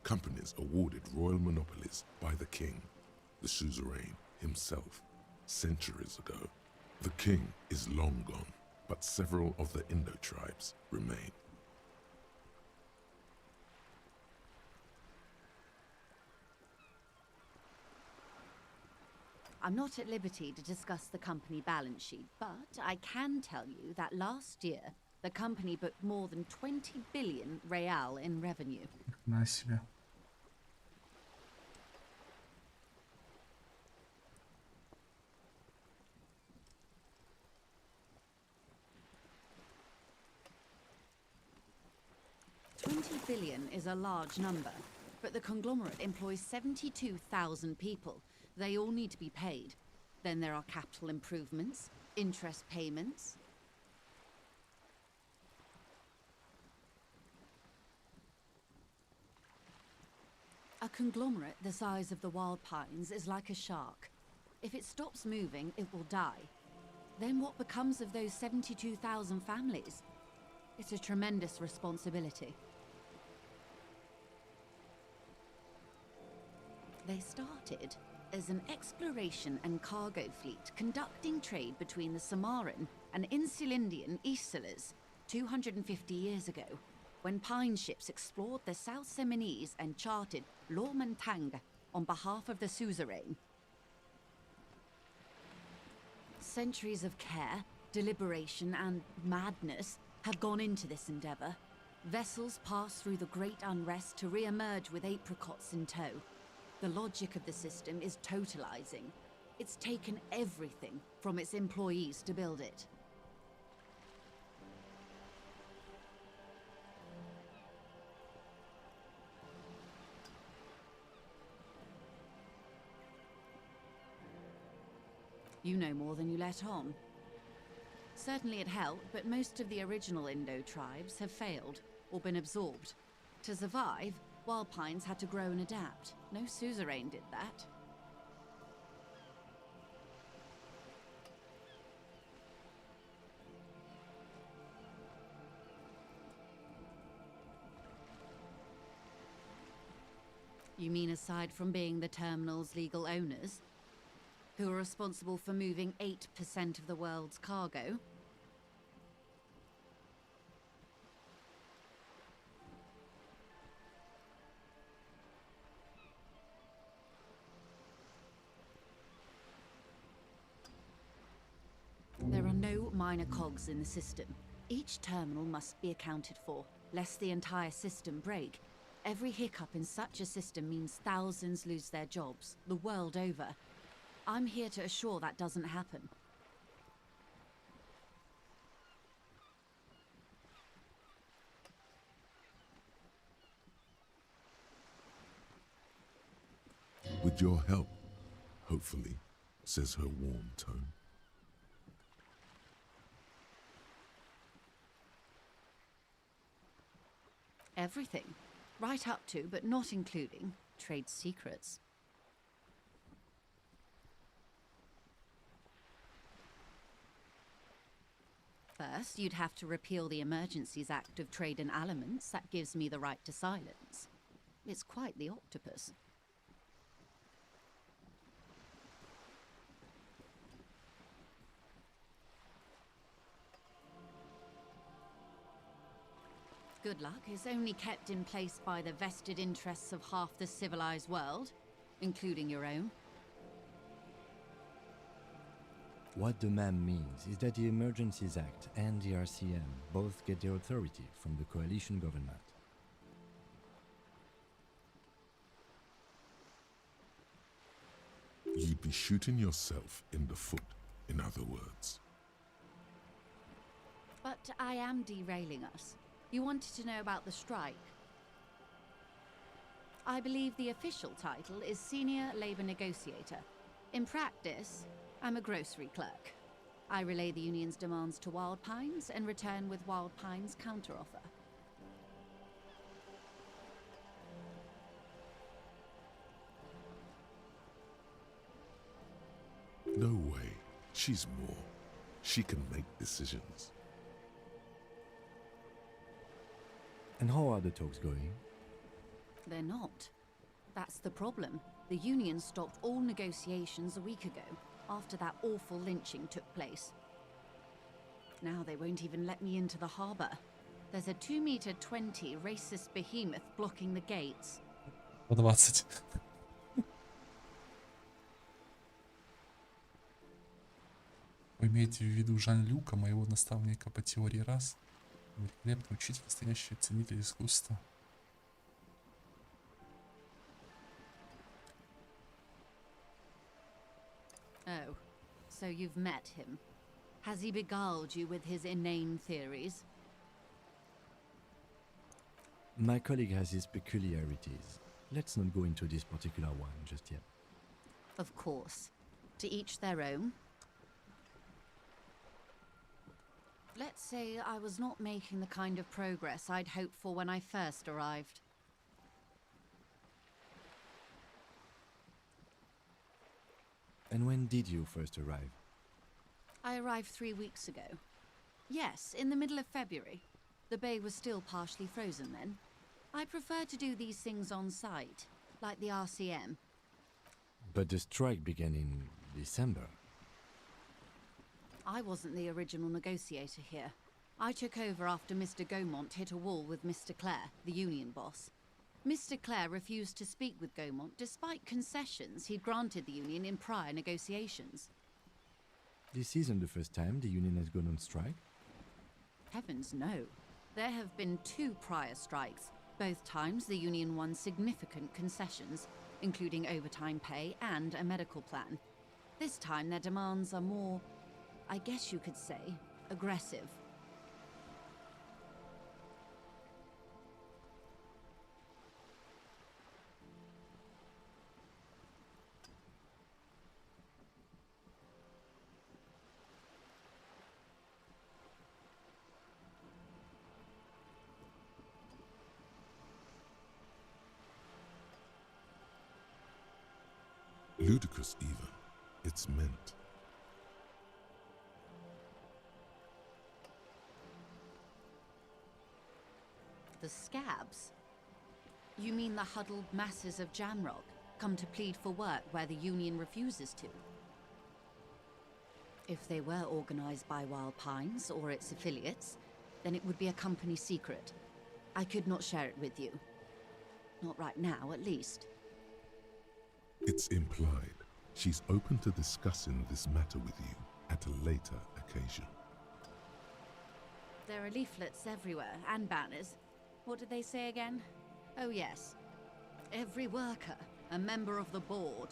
[SPEAKER 2] Companies awarded royal monopolies by the king, the suzerain himself, centuries ago. The king is long gone, but several of the Indo-tribes remain.
[SPEAKER 5] I'm not at liberty to discuss the company balance sheet, but I can tell you that last year, the company booked more than 20 billion real in revenue.
[SPEAKER 1] На себе.
[SPEAKER 5] $20 billion is a large number, but the conglomerate employs 72,000 people. They all need to be paid. Then there are capital improvements, interest payments. A conglomerate the size of the Wild Pines is like a shark. If it stops moving, it will die. Then what becomes of those 72,000 families? It's a tremendous responsibility. They started as an exploration and cargo fleet conducting trade between the Samaran and Insulindian Isolas 250 years ago, when pine ships explored the South Seminese and charted Lomantang on behalf of the suzerain. Centuries of care, deliberation, and madness have gone into this endeavor. Vessels pass through the great unrest to re-emerge with apricots in tow. The logic of the system is totalizing. It's taken everything from its employees to build it. You know more than you let on. Certainly it helped, but most of the original Indo tribes have failed or been absorbed. To survive, Wild Pines had to grow and adapt. No suzerain did that. You mean aside from being the terminal's legal owners, who are responsible for moving 8% of the world's cargo? There are no minor cogs in the system. Each terminal must be accounted for, lest the entire system break. Every hiccup in such a system means thousands lose their jobs, the world over. I'm here to assure that doesn't happen.
[SPEAKER 2] With your help, hopefully, says her warm tone.
[SPEAKER 5] Everything. Right up to, but not including, trade secrets. First, you'd have to repeal the Emergencies Act of Trade in Aliments. That gives me the right to silence. It's quite the octopus. Good luck is only kept in place by the vested interests of half the civilized world, including your own.
[SPEAKER 3] What the ma'am means is that the Emergencies Act and the RCM both get their authority from the coalition government.
[SPEAKER 2] You'd be shooting yourself in the foot, in other words.
[SPEAKER 5] But I am derailing us. You wanted to know about the strike. I believe the official title is Senior Labor Negotiator. In practice, I'm a grocery clerk. I relay the union's demands to Wild Pines and return with Wild Pines' counteroffer.
[SPEAKER 2] No way. She's more. She can make decisions.
[SPEAKER 3] And how are the talks going?
[SPEAKER 5] They're not. That's the problem. The Union stopped all negotiations a week ago, after that awful lynching took place. Now they won't even let me into the harbour. There's a 2-meter 20 racist behemoth blocking the gates.
[SPEAKER 1] По 20. Вы имеете в виду Жан-Люка, моего наставника по теории рас? Великолепный учитель, настоящий ценитель искусства.
[SPEAKER 5] Oh, so you've met him. Has he beguiled you with his inane theories?
[SPEAKER 3] My colleague has his peculiarities. Let's not go into this particular one just yet.
[SPEAKER 5] Of course. To each their own. Let's say I was not making the kind of progress I'd hoped for when I first arrived.
[SPEAKER 3] And when did you first arrive?
[SPEAKER 5] I arrived 3 weeks ago. Yes, in the middle of February. The bay was still partially frozen then. I prefer to do these things on site, like the RCM.
[SPEAKER 3] But the strike began in December.
[SPEAKER 5] I wasn't the original negotiator here. I took over after Mr. Gaumont hit a wall with Mr. Clare, the union boss. Mr. Clare refused to speak with Gaumont despite concessions he'd granted the union in prior negotiations.
[SPEAKER 3] This isn't the first time the union has gone on strike.
[SPEAKER 5] Heavens no. There have been 2 prior strikes. Both times the union won significant concessions, including overtime pay and a medical plan. This time their demands are more, I guess you could say, aggressive.
[SPEAKER 2] Ludicrous even. It's meant.
[SPEAKER 5] The scabs? You mean the huddled masses of Jamrock, come to plead for work where the union refuses to? If they were organized by Wild Pines or its affiliates, then it would be a company secret. I could not share it with you. Not right now, at least.
[SPEAKER 2] It's implied. She's open to discussing this matter with you at a later occasion.
[SPEAKER 5] There are leaflets everywhere, and banners. What did they say again? Oh yes. Every worker, a member of the board.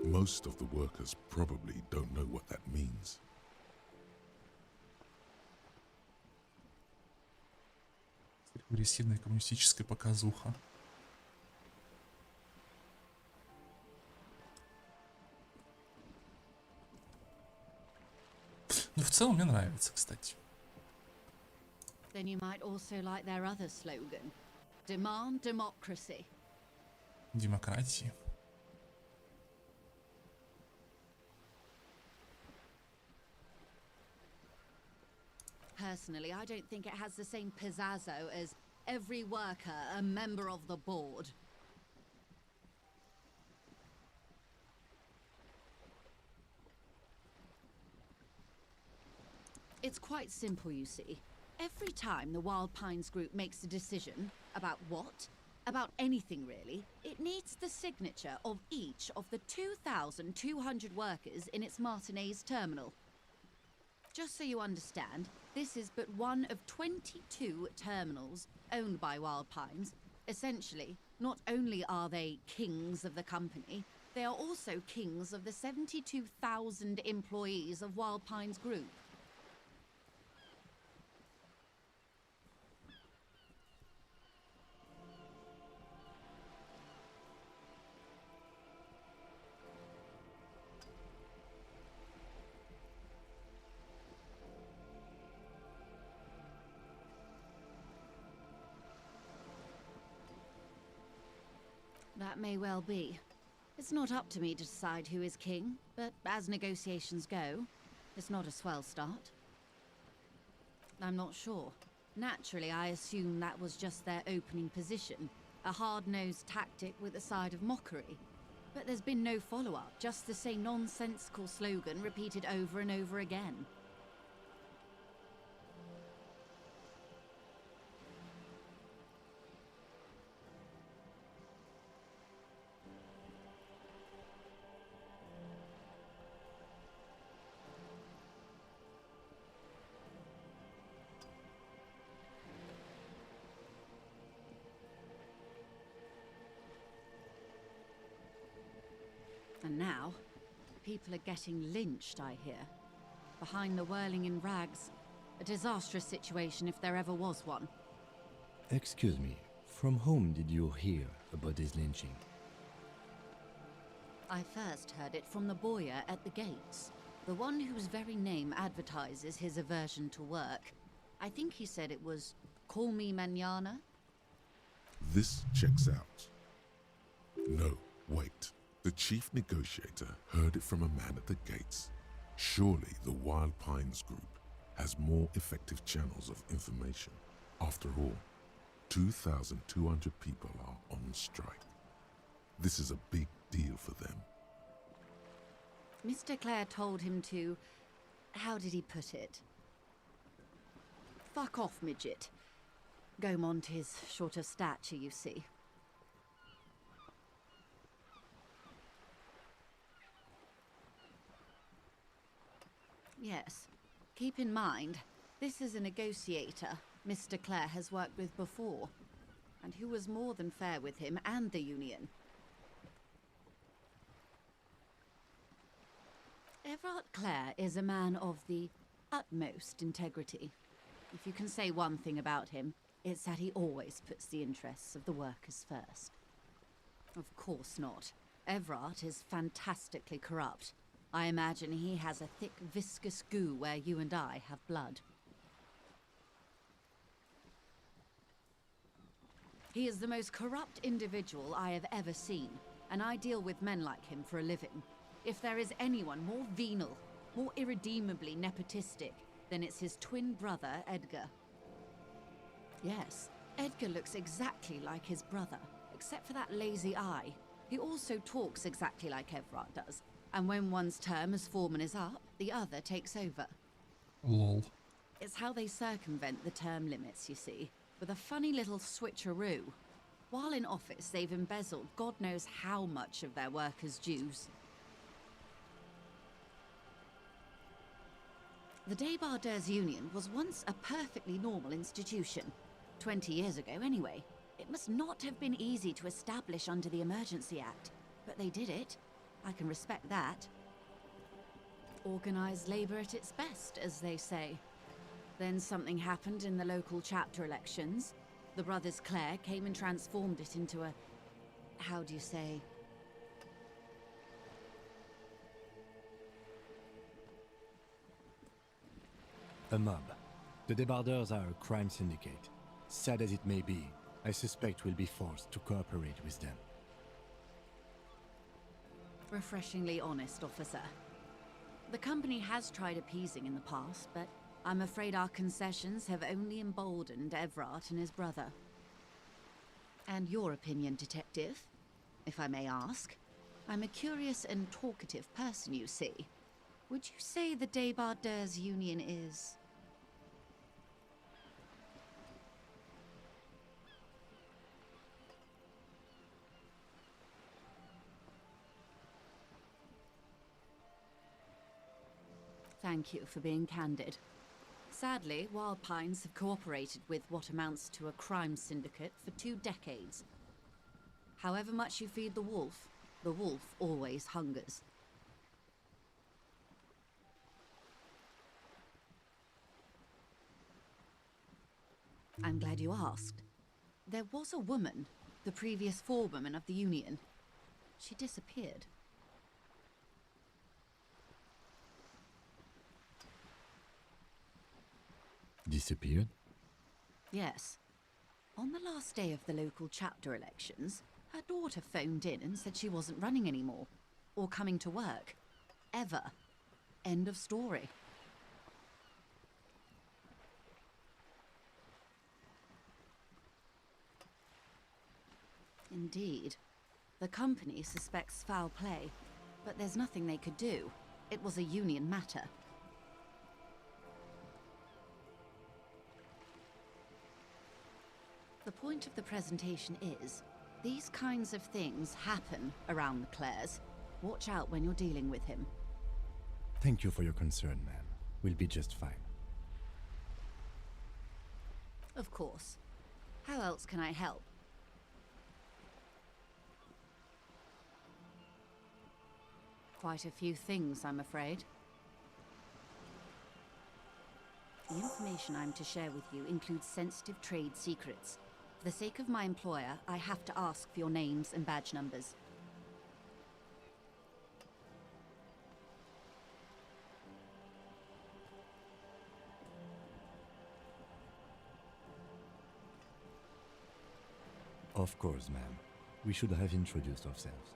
[SPEAKER 2] Most of the workers probably don't know what that means.
[SPEAKER 1] Агрессивная коммунистическая показуха. Ну, в целом мне нравится, кстати.
[SPEAKER 5] Then you might also like their other slogan. Demand democracy.
[SPEAKER 1] Демократии.
[SPEAKER 5] Personally, I don't think it has the same pizzazzo as every worker a member of the board. It's quite simple, you see. Every time the Wild Pines group makes a decision about what, about anything really, it needs the signature of each of the 2,200 workers in its Martinez terminal. Just so you understand, this is but one of 22 terminals owned by Wild Pines. Essentially, not only are they kings of the company, they are also kings of the 72,000 employees of Wild Pines Group. That may well be. It's not up to me to decide who is king, but as negotiations go, it's not a swell start. I'm not sure. Naturally, I assume that was just their opening position, a hard-nosed tactic with a side of mockery. But there's been no follow-up, just the same nonsensical slogan repeated over and over again. And now, people are getting lynched, I hear. Behind the whirling in rags. A disastrous situation if there ever was one.
[SPEAKER 3] Excuse me, from whom did you hear about this lynching?
[SPEAKER 5] I first heard it from the bowyer at the gates. The one whose very name advertises his aversion to work. I think he said it was, "Call me mañana."
[SPEAKER 2] This checks out. No, wait. The chief negotiator heard it from a man at the gates. Surely the Wild Pines group has more effective channels of information. After all, 2,200 people are on strike. This is a big deal for them.
[SPEAKER 5] Mr. Clare told him to... how did he put it? Fuck off, midget. Gaumont is short of stature, you see. Yes. Keep in mind, this is a negotiator Mr. Clare has worked with before, and who was more than fair with him and the Union. Everard Clare is a man of the utmost integrity. If you can say one thing about him, it's that he always puts the interests of the workers first. Of course not. Everard is fantastically corrupt. I imagine he has a thick, viscous goo where you and I have blood. He is the most corrupt individual I have ever seen, and I deal with men like him for a living. If there is anyone more venal, more irredeemably nepotistic, then it's his twin brother, Edgar. Yes, Edgar looks exactly like his brother, except for that lazy eye. He also talks exactly like Everard does. And when one's term as foreman is up, the other takes over.
[SPEAKER 1] Lol.
[SPEAKER 5] It's how they circumvent the term limits, you see, with a funny little switcheroo. While in office, they've embezzled God knows how much of their workers' dues. The Débardeurs Union was once a perfectly normal institution. 20 years ago, anyway. It must not have been easy to establish under the Emergency Act, but they did it. I can respect that. Organised labour at its best, as they say. Then something happened in the local chapter elections. The brothers Clare came and transformed it into a... how do you say...
[SPEAKER 3] A mob. The Débardeurs are a crime syndicate. Sad as it may be, I suspect we'll be forced to cooperate with them.
[SPEAKER 5] Refreshingly honest, officer. The company has tried appeasing in the past, but I'm afraid our concessions have only emboldened Everard and his brother. And your opinion, detective, if I may ask? I'm a curious and talkative person, you see. Would you say the Débardeurs Union is... Thank you for being candid. Sadly, Wild Pines have cooperated with what amounts to a crime syndicate for 2 decades. However much you feed the wolf always hungers. I'm glad you asked. There was a woman, the previous forewoman of the Union. She disappeared.
[SPEAKER 3] Disappeared?
[SPEAKER 5] Yes. On the last day of the local chapter elections, Her daughter phoned in and said she wasn't running anymore, or coming to work. Ever. End of story. Indeed. The company suspects foul play, but there's nothing they could do. It was a union matter. The point of the presentation is, these kinds of things happen around the Clares. Watch out when you're dealing with him.
[SPEAKER 3] Thank you for your concern, ma'am. We'll be just fine.
[SPEAKER 5] Of course. How else can I help? Quite a few things, I'm afraid. The information I'm to share with you includes sensitive trade secrets. For the sake of my employer, I have to ask for your names and badge numbers.
[SPEAKER 3] Of course, ma'am. We should have introduced ourselves.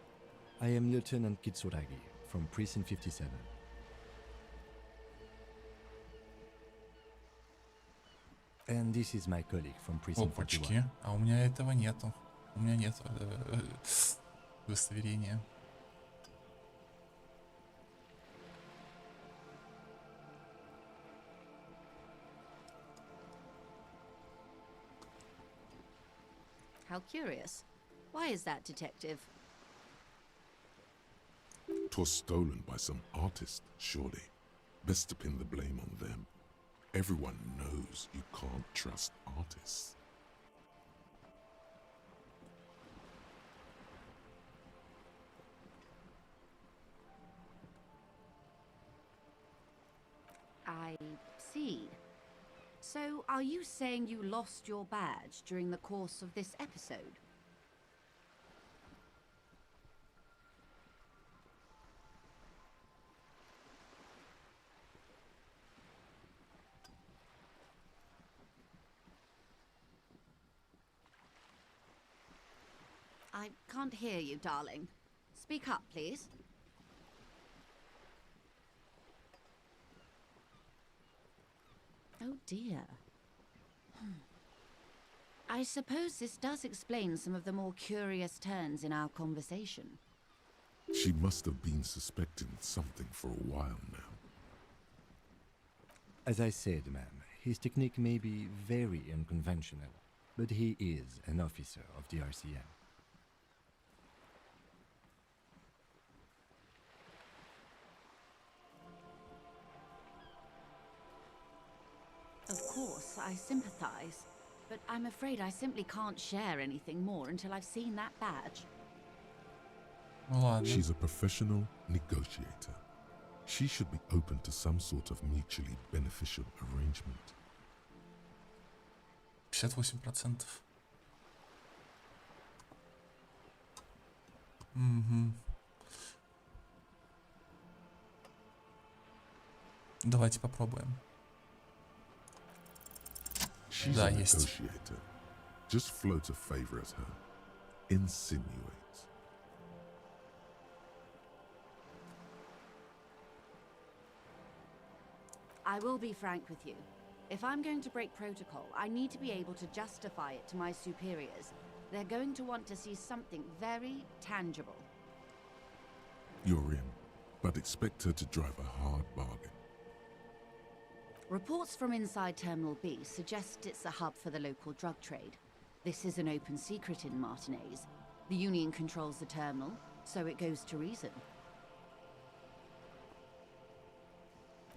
[SPEAKER 3] I am Lieutenant Kitsuragi from Precinct 57. And this is my colleague from Precinct 41.
[SPEAKER 1] Опачки. А у меня этого нету. У меня нет удостоверения.
[SPEAKER 5] How curious. Why is that, Detective?
[SPEAKER 2] 'Twas stolen by some artist, surely. Best to pin the blame on them. Everyone knows you can't trust artists.
[SPEAKER 5] I see. So, are you saying you lost your badge during the course of this episode? I can't hear you, darling. Speak up, please. Oh dear. I suppose this does explain some of the more curious turns in our conversation.
[SPEAKER 2] She must have been suspecting something for a while now.
[SPEAKER 3] As I said, ma'am, his technique may be very unconventional, but he is an officer of the RCM.
[SPEAKER 5] Of course, I sympathize, but I'm afraid I simply can't share anything more until I've seen that badge.
[SPEAKER 1] Ну ладно.
[SPEAKER 2] She's a professional negotiator. She should be open to some sort of mutually beneficial arrangement.
[SPEAKER 1] 58%. Угу. Давайте попробуем.
[SPEAKER 2] She's
[SPEAKER 1] Да,
[SPEAKER 2] a
[SPEAKER 1] есть.
[SPEAKER 2] negotiator. Just float a favor at her. Insinuate.
[SPEAKER 5] I will be frank with you. If I'm going to break protocol, I need to be able to justify it to my superiors. They're going to want to see something very tangible.
[SPEAKER 2] You're in, but expect her to drive a hard bargain.
[SPEAKER 5] Reports from inside Terminal B suggest it's a hub for the local drug trade. This is an open secret in Martinez. The Union controls the terminal, so it goes to reason.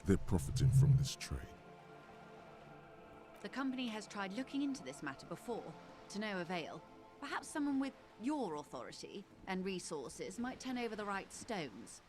[SPEAKER 2] They're profiting from this trade.
[SPEAKER 5] The company has tried looking into this matter before, to no avail. Perhaps someone with your authority and resources might turn over the right stones.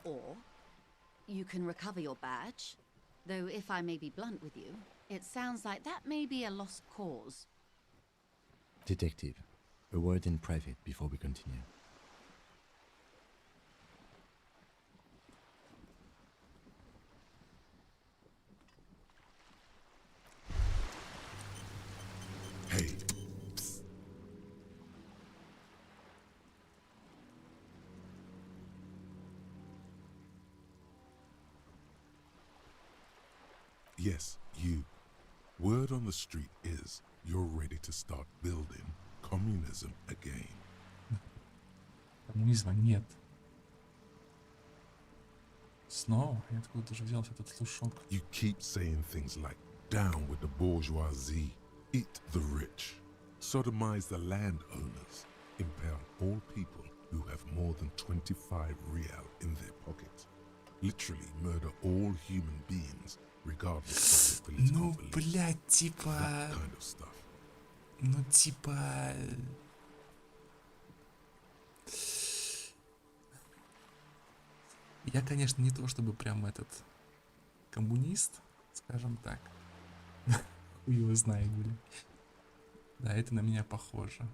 [SPEAKER 5] Or you can recover your badge. Though if I may be blunt with you, it sounds like that may be a lost cause.
[SPEAKER 3] Detective, a word in private before we continue.
[SPEAKER 2] Hey, psst. Yes, you. Word on the street is you're ready to start building communism again.
[SPEAKER 1] Коммунизма нет. Снова? И откуда же взялся этот слушок?
[SPEAKER 2] You keep saying things like, down with the bourgeoisie, eat the rich, sodomize the landowners, impale all people who have more than 25 real in their pocket, literally murder all human beings, regardless of their political
[SPEAKER 1] Ну,
[SPEAKER 2] beliefs.
[SPEAKER 1] блядь, типа...
[SPEAKER 2] That kind of stuff.
[SPEAKER 1] Ну, типа... Я, конечно, не то чтобы прям этот коммунист, скажем так. Хуй его знает, блин. Да, это на меня похоже.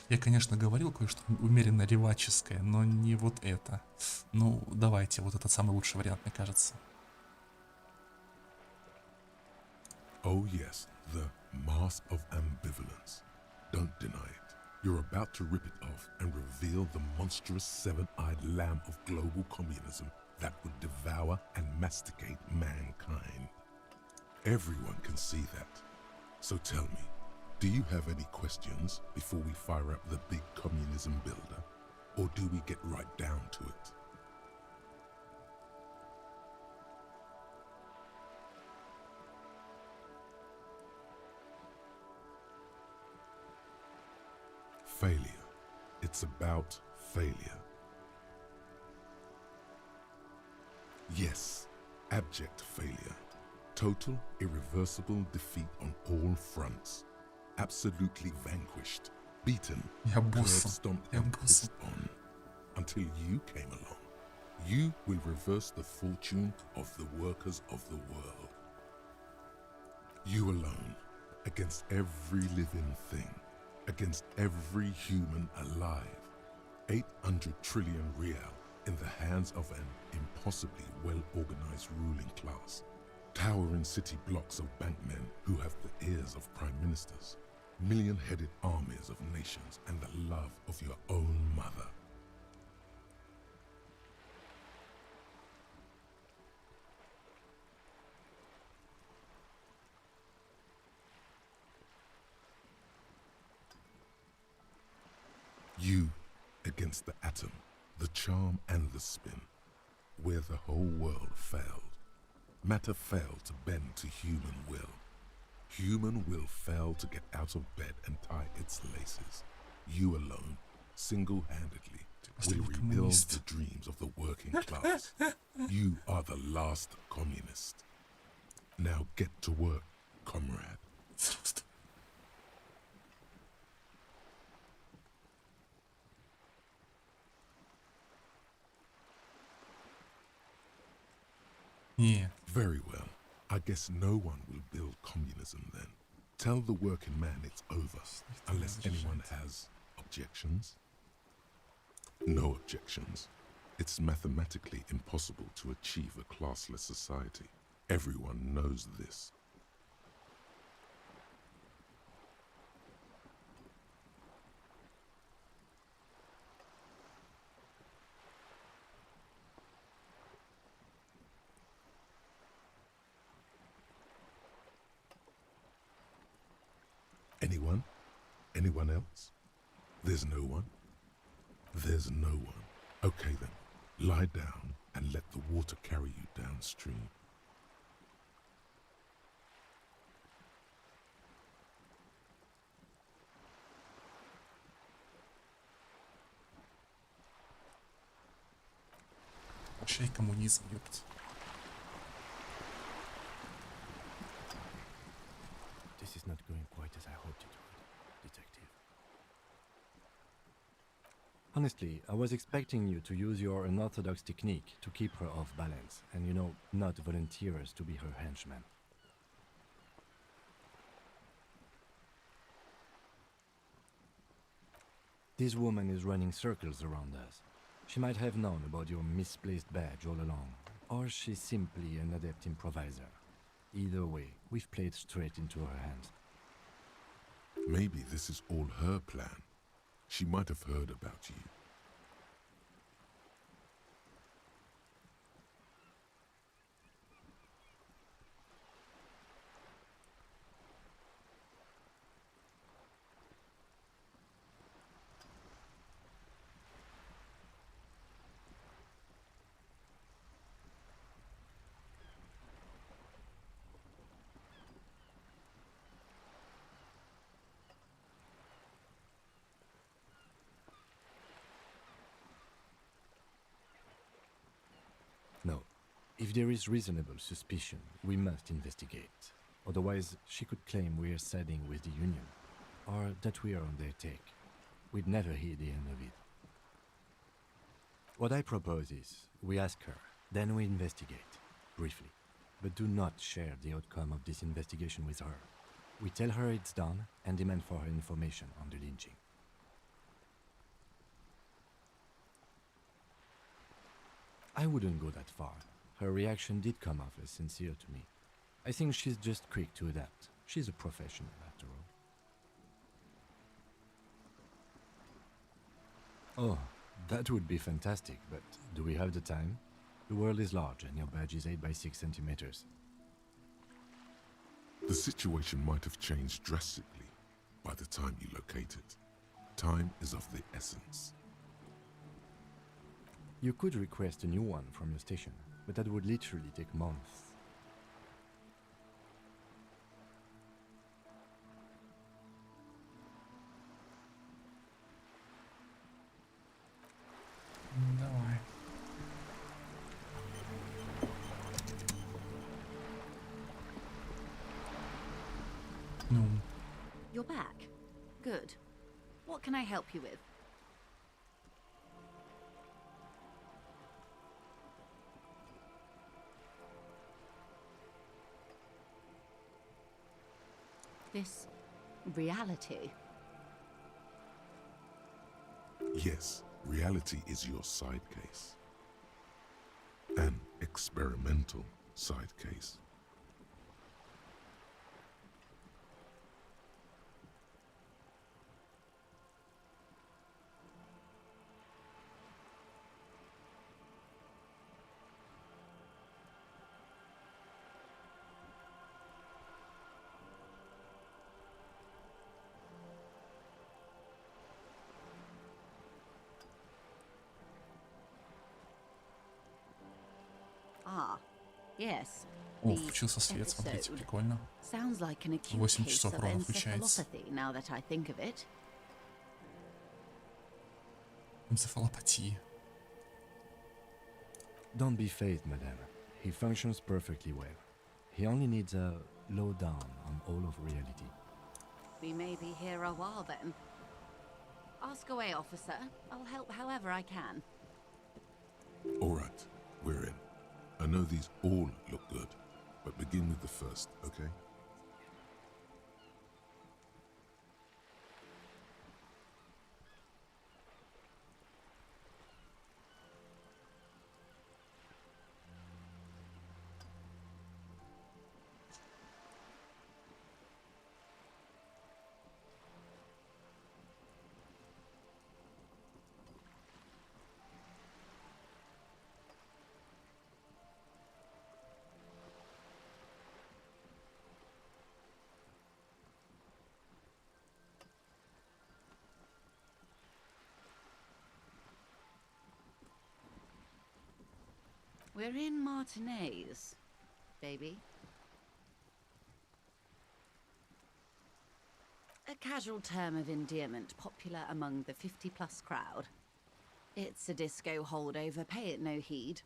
[SPEAKER 1] Я, конечно, говорил кое-что умеренно реваческое, но не вот это. Ну, давайте, вот этот самый лучший вариант, мне кажется.
[SPEAKER 2] Oh yes, the mask of ambivalence. Don't deny it. You're about to rip it off and reveal the monstrous seven-eyed lamb of global communism that would devour and masticate mankind. Everyone can see that. So tell me, do you have any questions before we fire up the big communism builder? Or do we get right down to it? Failure. It's about failure. Yes, abject failure. Total, irreversible defeat on all fronts. Absolutely vanquished, beaten,
[SPEAKER 1] Я боссом.
[SPEAKER 2] curb-stomped
[SPEAKER 1] Я
[SPEAKER 2] and
[SPEAKER 1] боссом.
[SPEAKER 2] pissed on. Until you came along. You will reverse the fortune of the workers of the world. You alone, against every living thing, against every human alive. 800 trillion real in the hands of an impossibly well-organized ruling class. Towering city blocks of bankmen who have the ears of prime ministers. Million-headed armies of nations and the love of your own mother. You against the atom, the charm and the spin, where the whole world failed. Matter failed to bend to human will. Human will failed to get out of bed and tie its laces. You alone, single-handedly, will rebuild the dreams of the working class. You are the last communist. Now get to work, comrade.
[SPEAKER 1] Не,
[SPEAKER 2] Very well. I guess no one will build communism then. Tell the working man it's over, unless anyone has objections. No objections. It's mathematically impossible to achieve a classless society. Everyone knows this. Anyone? Anyone else? There's no one? There's no one. Okay then, lie down and let the water carry you downstream.
[SPEAKER 1] Вообще коммунизм, ёпт.
[SPEAKER 3] This is not going quite as I hoped it would, Detective. Honestly, I was expecting you to use your unorthodox technique to keep her off balance, and not volunteer us to be her henchmen. This woman is running circles around us. She might have known about your misplaced badge all along, or she's simply an adept improviser. Either way, we've played straight into her hands.
[SPEAKER 2] Maybe this is all her plan. She might have heard about you.
[SPEAKER 3] No. If there is reasonable suspicion, we must investigate. Otherwise, she could claim we're siding with the Union, or that we are on their take. We'd never hear the end of it. What I propose is, we ask her, then we investigate, briefly. But do not share the outcome of this investigation with her. We tell her it's done, and demand for her information on the lynching. I wouldn't go that far. Her reaction did come off as sincere to me. I think she's just quick to adapt. She's a professional, after all. Oh, that would be fantastic, but do we have the time? The world is large, and your badge is 8 by 6 centimeters.
[SPEAKER 2] The situation might have changed drastically by the time you locate it. Time is of the essence.
[SPEAKER 3] You could request a new one from your station, but that would literally take months.
[SPEAKER 1] Давай. Ну,
[SPEAKER 5] You're back. Good. What can I help you with? This reality.
[SPEAKER 2] Yes, reality is your side case. An experimental side case.
[SPEAKER 5] Ah, yes.
[SPEAKER 1] О,
[SPEAKER 5] The
[SPEAKER 1] включился свет, смотрите,
[SPEAKER 5] episode.
[SPEAKER 1] прикольно.
[SPEAKER 5] Sounds like an acute
[SPEAKER 1] 8
[SPEAKER 5] case
[SPEAKER 1] часов
[SPEAKER 5] of
[SPEAKER 1] ровно включается.
[SPEAKER 5] encephalopathy, now that I think of it.
[SPEAKER 1] Энцефалопатии.
[SPEAKER 3] Don't be phased, madame. He functions perfectly well. He only needs a lowdown on all of reality.
[SPEAKER 5] We may be here a while then. Ask away, officer. I'll help however I can.
[SPEAKER 2] All right, we're in. I know these all look good, but begin with the first, okay?
[SPEAKER 5] We're in Martinez, baby. A casual term of endearment popular among the 50-plus crowd. It's a disco holdover, pay it no heed.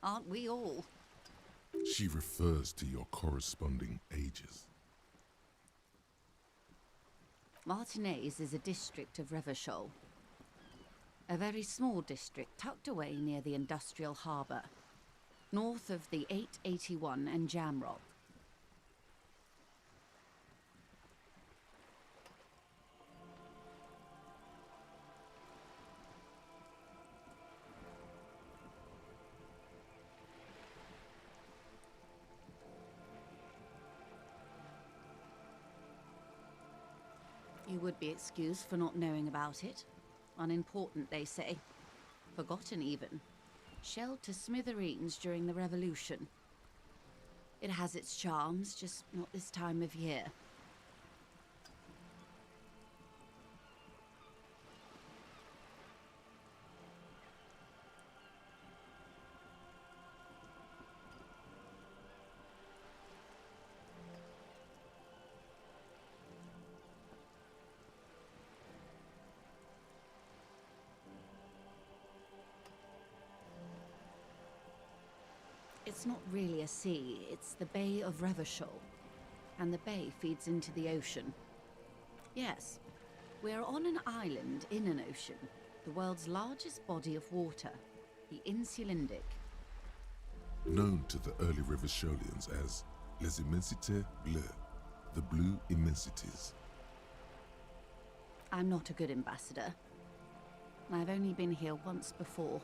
[SPEAKER 5] Aren't we all?
[SPEAKER 2] She refers to your corresponding ages.
[SPEAKER 5] Martinez is a district of Revachol. A very small district tucked away near the industrial harbour, north of the 881 and Jamrock. You would be excused for not knowing about it. Unimportant, they say. Forgotten, even. Shelled to smithereens during the Revolution. It has its charms, just not this time of year. It's not really a sea, it's the Bay of Revachol. And the bay feeds into the ocean. Yes, we're on an island in an ocean, the world's largest body of water, the Insulindic.
[SPEAKER 2] Known to the early Revacholians as Les Immensités Bleues, the Blue Immensities.
[SPEAKER 5] I'm not a good ambassador. I've only been here once before,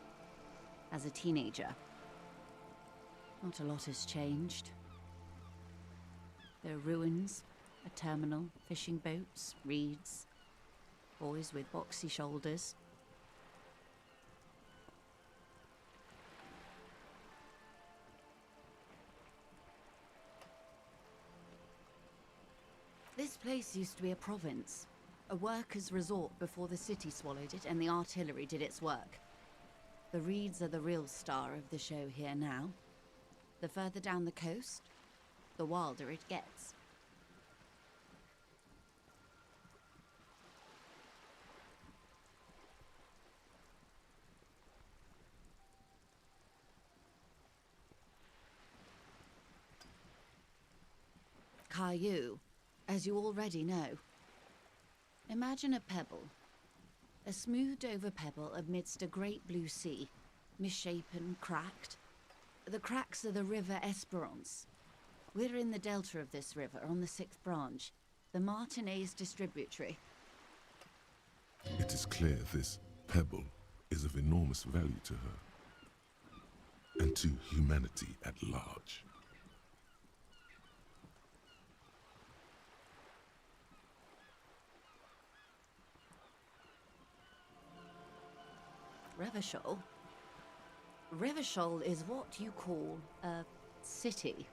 [SPEAKER 5] as a teenager. Not a lot has changed. There are ruins, a terminal, fishing boats, reeds, boys with boxy shoulders. This place used to be a province, a workers' resort before the city swallowed it and the artillery did its work. The reeds are the real star of the show here now. The further down the coast, the wilder it gets. Caillou, as you already know. Imagine a pebble. A smoothed-over pebble amidst a great blue sea, misshapen, cracked. The cracks are the River Esperance. We're in the delta of this river, on the 6th branch, the Martinez distributary.
[SPEAKER 2] It is clear this pebble is of enormous value to her, and to humanity at large.
[SPEAKER 5] Revachol? Revachol is what you call a city.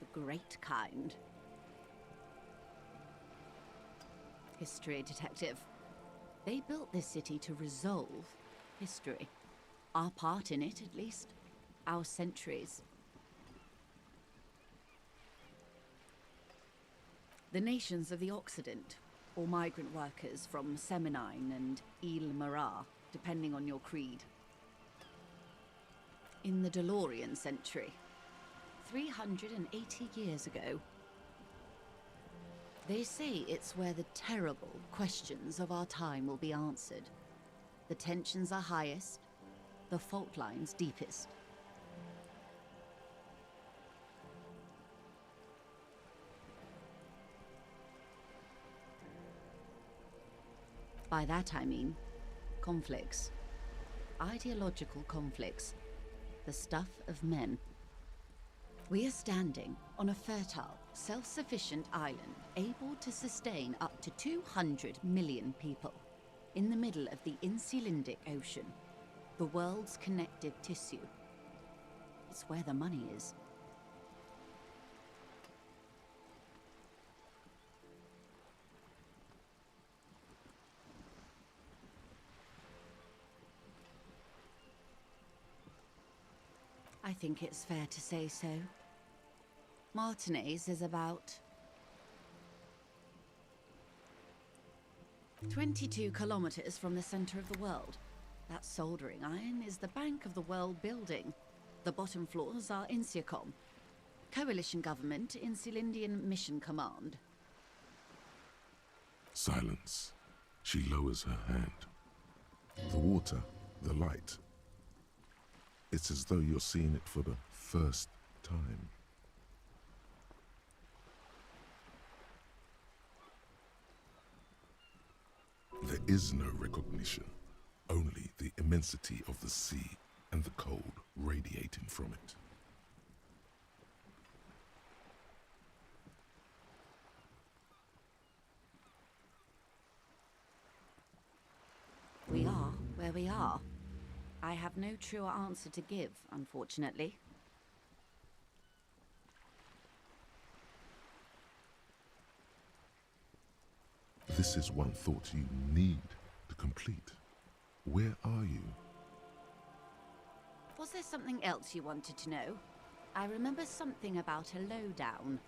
[SPEAKER 5] The great kind. History detective. They built this city to resolve history. Our part in it, at least. Our centuries. The nations of the Occident, or migrant workers from Seminine and Ile-Marat, depending on your creed. In the DeLorean century, 380 years ago. They say it's where the terrible questions of our time will be answered. The tensions are highest, the fault lines deepest. By that I mean conflicts. Ideological conflicts. The stuff of men. We are standing on a fertile, self-sufficient island able to sustain up to 200 million people in the middle of the Insulindic Ocean, the world's connective tissue. It's where the money is. I think it's fair to say so. Martinez is about 22 kilometers from the center of the world. That soldering iron is the bank of the world building. The bottom floors are Insiacom, coalition government in Cylindian Mission Command.
[SPEAKER 2] Silence. She lowers her hand. The water, the light. It's as though you're seeing it for the first time. There is no recognition, only the immensity of the sea and the cold radiating from it.
[SPEAKER 5] We are where we are. I have no truer answer to give, unfortunately.
[SPEAKER 2] This is one thought you need to complete. Where are you?
[SPEAKER 5] Was there something else you wanted to know? I remember something about a lowdown.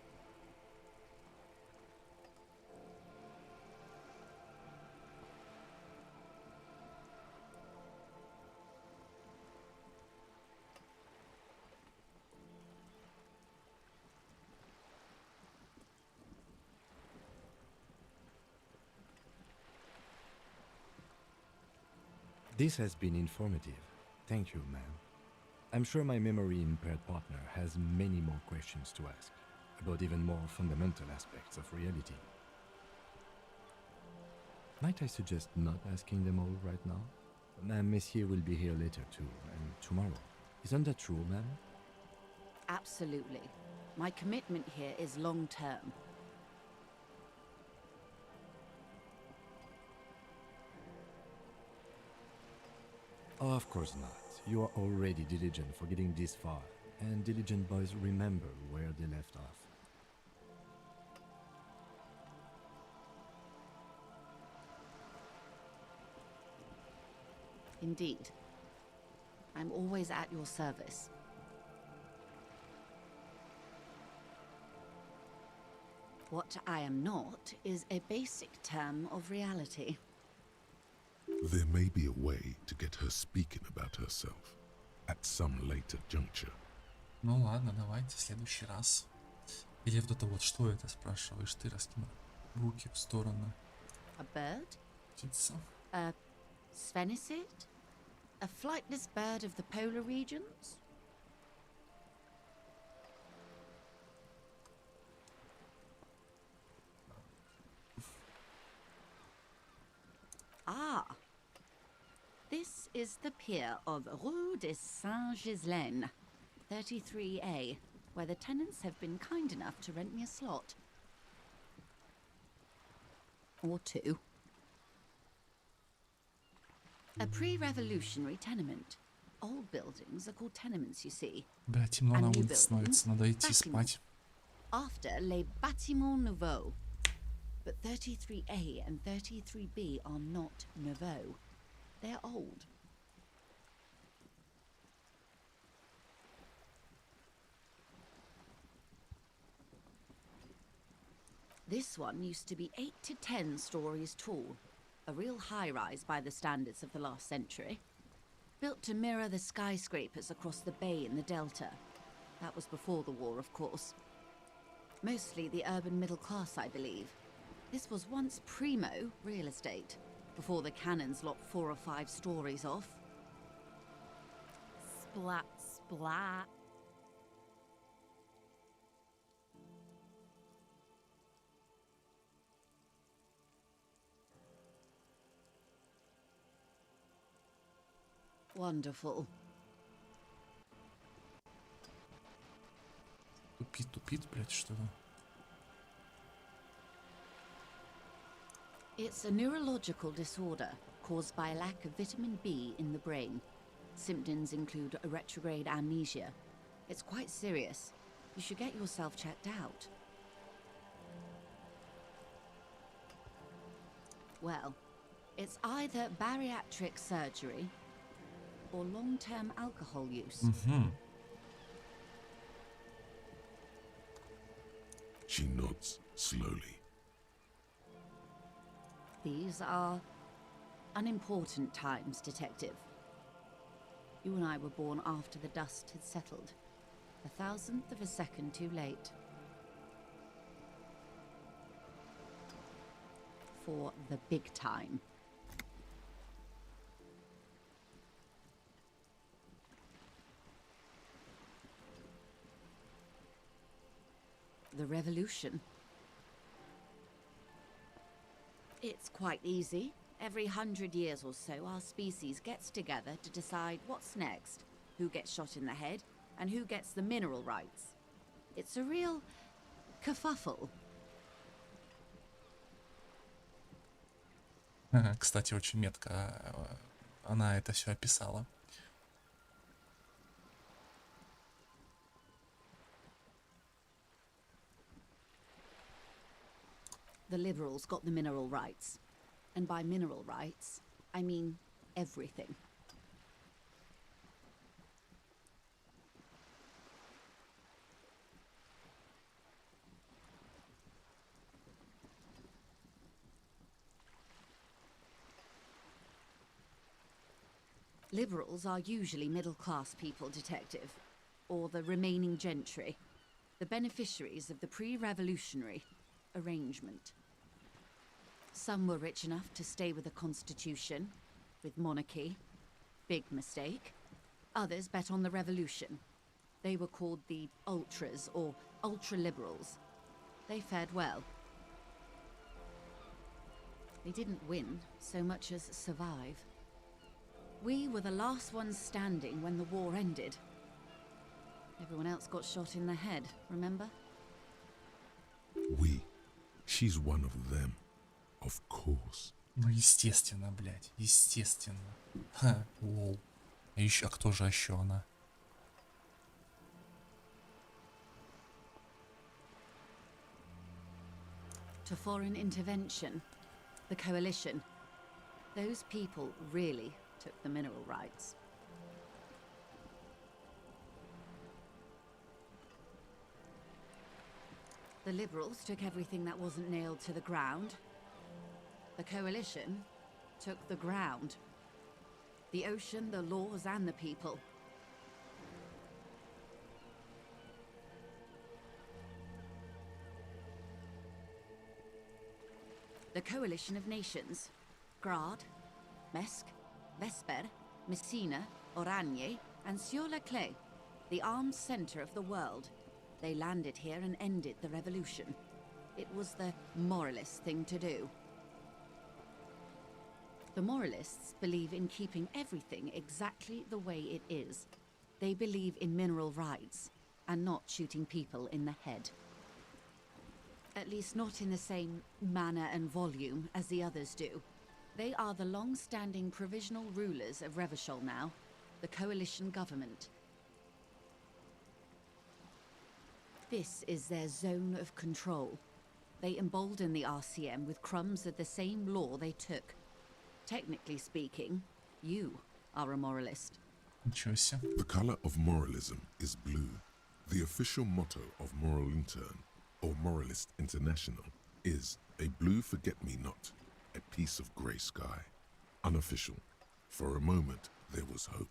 [SPEAKER 3] This has been informative. Thank you, ma'am. I'm sure my memory-impaired partner has many more questions to ask, about even more fundamental aspects of reality. Might I suggest not asking them all right now? Ma'am, Messier will be here later too, and tomorrow. Isn't that true, ma'am?
[SPEAKER 5] Absolutely. My commitment here is long-term.
[SPEAKER 3] Oh, of course not. You are already diligent for getting this far, and diligent boys remember where they left off.
[SPEAKER 5] Indeed. I'm always at your service. What I am not is a basic term of reality.
[SPEAKER 2] There may be a way to get her speaking about herself at some later juncture.
[SPEAKER 1] Ну ладно, давайте в следующий раз. Или вот это вот, что это, спрашиваешь ты, раскинул руки в стороны.
[SPEAKER 5] A bird?
[SPEAKER 1] Птица.
[SPEAKER 5] A Svenicid? A flightless bird of the polar regions? Ah! This is the pier of Rue de Saint-Ghislain, 33A, where the tenants have been kind enough to rent me a slot. Or two. A pre-revolutionary tenement. Old buildings are called tenements, you see.
[SPEAKER 1] Бля, темно
[SPEAKER 5] A
[SPEAKER 1] на
[SPEAKER 5] new
[SPEAKER 1] улице
[SPEAKER 5] building,
[SPEAKER 1] становится, надо идти
[SPEAKER 5] bâtiment.
[SPEAKER 1] спать.
[SPEAKER 5] After les bâtiments nouveaux. But 33A and 33B are not nouveaux. They're old. This one used to be 8 to 10 stories tall, a real high-rise by the standards of the last century. Built to mirror the skyscrapers across the bay in the Delta. That was before the war, of course. Mostly the urban middle class, I believe. This was once primo real estate, before the cannons lopped 4 or 5 stories off.
[SPEAKER 6] Splat, splat.
[SPEAKER 5] Wonderful.
[SPEAKER 1] Тупит, блядь, что ли?
[SPEAKER 5] It's a neurological disorder caused by a lack of vitamin B in the brain. Symptoms include a retrograde amnesia. It's quite serious. You should get yourself checked out. Well, it's either bariatric surgery or long-term alcohol use.
[SPEAKER 2] She nods slowly.
[SPEAKER 5] These are unimportant times, Detective. You and I were born after the dust had settled. 1,000th of a second too late. For the big time. The revolution. It's quite easy. Every 100 years or so, our species gets together to decide what's next, who gets shot in the head, and who gets the mineral rights. It's a real kerfuffle.
[SPEAKER 1] Кстати, очень метко она это все описала.
[SPEAKER 5] The liberals got the mineral rights. And by mineral rights, I mean everything. Liberals are usually middle-class people, Detective, or the remaining gentry, the beneficiaries of the pre-revolutionary arrangement. Some were rich enough to stay with the Constitution, with monarchy. Big mistake. Others bet on the revolution. They were called the ultras, or ultra-liberals. They fared well. They didn't win so much as survive. We were the last ones standing when the war ended. Everyone else got shot in the head, remember?
[SPEAKER 2] We. She's one of them. Of course.
[SPEAKER 1] Ну, естественно, блядь, естественно. Ха, лол. А кто же еще она?
[SPEAKER 5] To foreign intervention, the coalition. Those people really took the mineral rights. The liberals took everything that wasn't nailed to the ground. The coalition took the ground. The ocean, the laws, and the people. The coalition of nations. Grad, Mesk, Vesper, Messina, Oranje, and Sur-la-Clay, the armed center of the world. They landed here and ended the revolution. It was the moralist thing to do. The moralists believe in keeping everything exactly the way it is. They believe in mineral rights, and not shooting people in the head. At least not in the same manner and volume as the others do. They are the long-standing provisional rulers of Revachol now, the coalition government. This is their zone of control. They embolden the RCM with crumbs of the same law they took. Technically speaking, you are a moralist.
[SPEAKER 1] Ничего себе.
[SPEAKER 2] The color of moralism is blue. The official motto of Moral Intern, or Moralist International, is a blue forget-me-not, a piece of grey sky. Unofficial. For a moment, there was hope.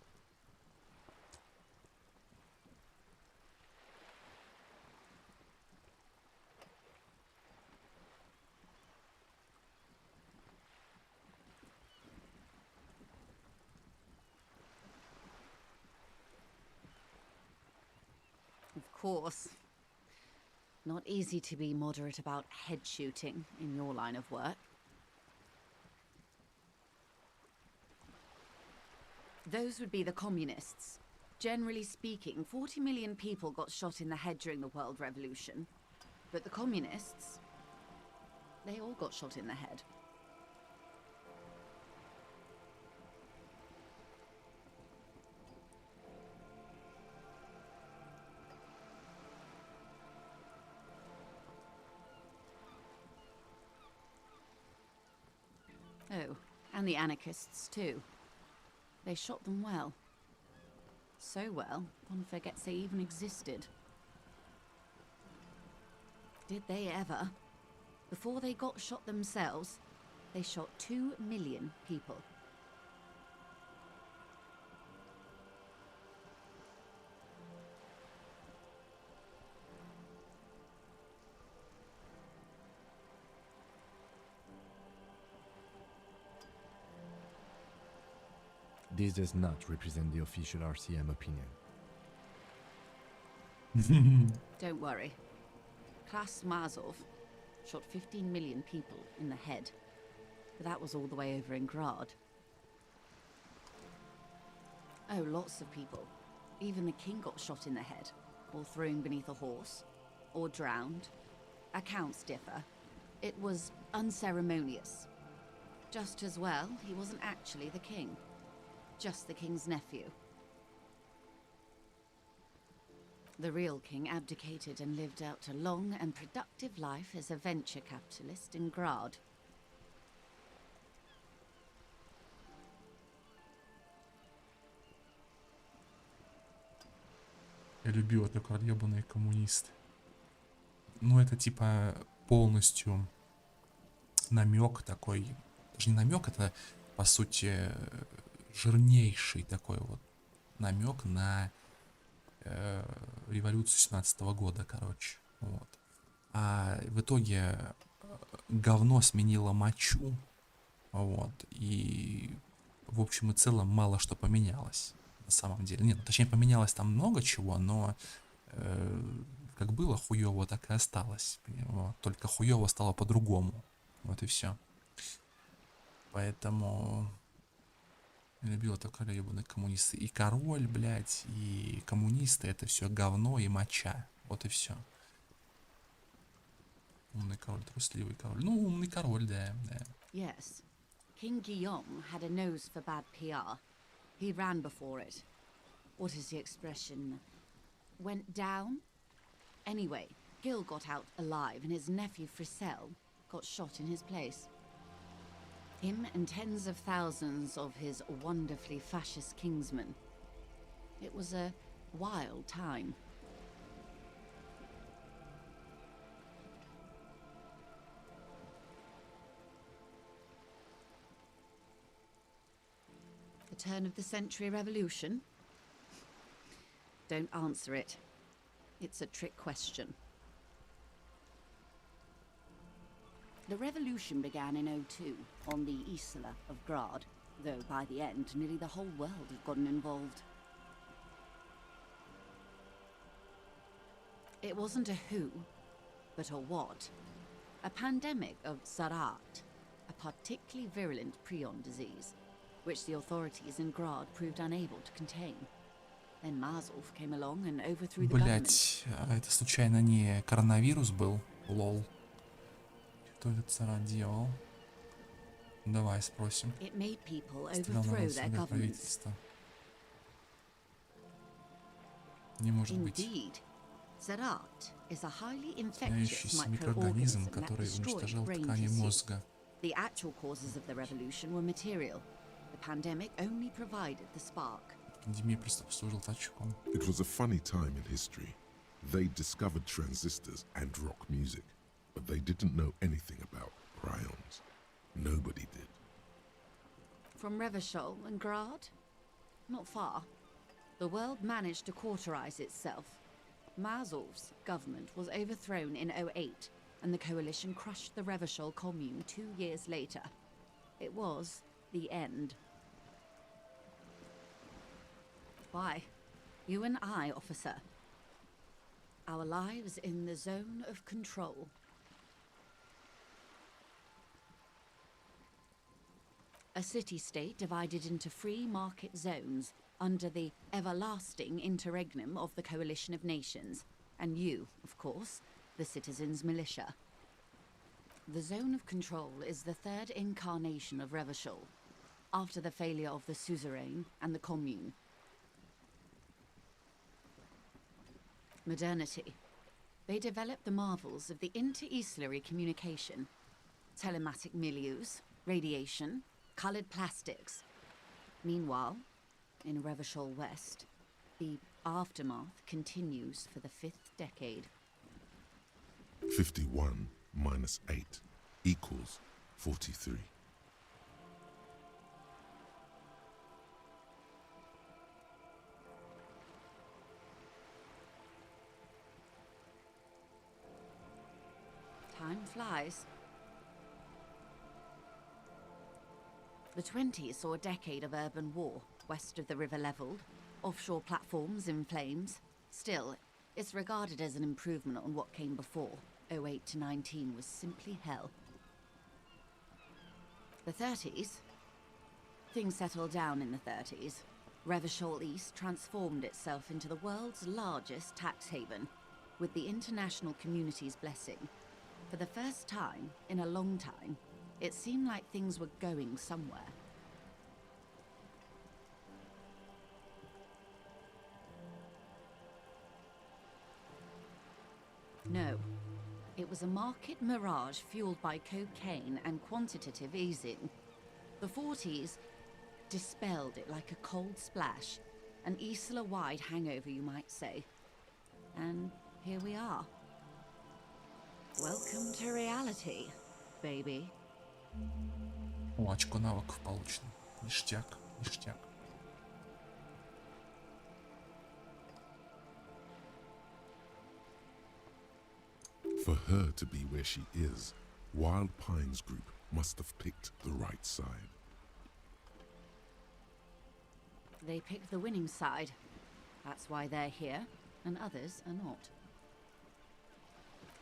[SPEAKER 5] Of course. Not easy to be moderate about head shooting in your line of work. Those would be the communists. Generally speaking, 40 million people got shot in the head during the World Revolution. But the communists, they all got shot in the head. Oh, and the anarchists too. They shot them well. So well, one forgets they even existed. Did they ever? Before they got shot themselves, they shot 2 million people.
[SPEAKER 3] This does not represent the official RCM opinion.
[SPEAKER 5] Don't worry. Klas Mazov shot 15 million people in the head. But that was all the way over in Grad. Oh, lots of people. Even the king got shot in the head, or thrown beneath a horse, or drowned. Accounts differ. It was unceremonious. Just as well, he wasn't actually the king. Just the king's nephew. The real king abdicated and lived out a long and productive life as a venture capitalist in Grad.
[SPEAKER 1] Я любил только ебаные коммунисты. Ну, это типа полностью намек такой. Даже не намек, это по сути жирнейший такой вот намек на революцию 17-го года, короче. Вот. А в итоге говно сменило мочу. Вот. И в общем и целом мало что поменялось. На самом деле. Нет, точнее поменялось там много чего, но как было хуёво, так и осталось. Вот. Только хуёво стало по-другому. Вот и все. Поэтому я любил только ебаные коммунисты. И король, блядь, и коммунисты — это все говно и моча. Вот и все. Умный король, трусливый король. Ну, умный король, да, да.
[SPEAKER 5] Yes. King Guillaume had a nose for bad PR. He ran before it. What is the expression? Went down? Anyway, Gil got out alive and his nephew Frisell got shot in his place. Him and tens of thousands of his wonderfully fascist kingsmen. It was a wild time. The turn of the century revolution? Don't answer it. It's a trick question. The revolution began in '02 on the Isla of Grad, though by the end nearly the whole world had gotten involved. It wasn't a who, but a what. A pandemic of Zarat, a particularly virulent prion disease, which the authorities in Grad proved unable to contain. Then Mazov came along and overthrew the government.
[SPEAKER 1] Блять, а это случайно не коронавирус был? Лол. Кто этот Царат делал? Давай спросим.
[SPEAKER 5] It made people
[SPEAKER 1] Стрелял на
[SPEAKER 5] overthrow
[SPEAKER 1] нас
[SPEAKER 5] their governments.
[SPEAKER 1] правительство. Не может быть.
[SPEAKER 5] Indeed, Zarat is a highly infectious
[SPEAKER 1] Стреляющийся микроорганизм,
[SPEAKER 5] microorganism that
[SPEAKER 1] который
[SPEAKER 5] destroyed
[SPEAKER 1] уничтожал
[SPEAKER 5] brain
[SPEAKER 1] ткани
[SPEAKER 5] tissue.
[SPEAKER 1] мозга.
[SPEAKER 5] The actual causes of the revolution were material. The pandemic only provided the spark.
[SPEAKER 1] Пандемия преступства желтачком.
[SPEAKER 2] It was a funny time in history. They discovered transistors and rock music, but they didn't know anything about prions. Nobody did.
[SPEAKER 5] From Revachol and Grad? Not far. The world managed to cauterize itself. Mazov's government was overthrown in '08, and the coalition crushed the Revachol commune 2 years later. It was the end. Why? You and I, officer. Our lives in the zone of control. A city-state divided into free market zones under the everlasting interregnum of the coalition of nations, and you, of course, the citizens' militia. The zone of control is the third incarnation of Revachol, after the failure of the suzerain and the commune. Modernity. They developed the marvels of the inter-eslary communication, telematic milieus, radiation, coloured plastics. Meanwhile, in Revachol West, the aftermath continues for the 5th decade.
[SPEAKER 2] 51 minus 8 equals 43.
[SPEAKER 5] Time flies. The 20s saw a decade of urban war, west of the river leveled, offshore platforms in flames. Still, it's regarded as an improvement on what came before. 08 to 19 was simply hell. The 30s? Things settled down in the 30s. Revachol East transformed itself into the world's largest tax haven, with the international community's blessing. For the first time in a long time, it seemed like things were going somewhere. No, it was a market mirage fueled by cocaine and quantitative easing. The 40s dispelled it like a cold splash, an Isla-wide hangover, you might say. And here we are. Welcome to reality, baby.
[SPEAKER 1] О, очко навыков получено. Ништяк, ништяк.
[SPEAKER 2] For her to be where she is, Wild Pines Group must have picked the right side.
[SPEAKER 5] They picked the winning side. That's why they're here, and others are not.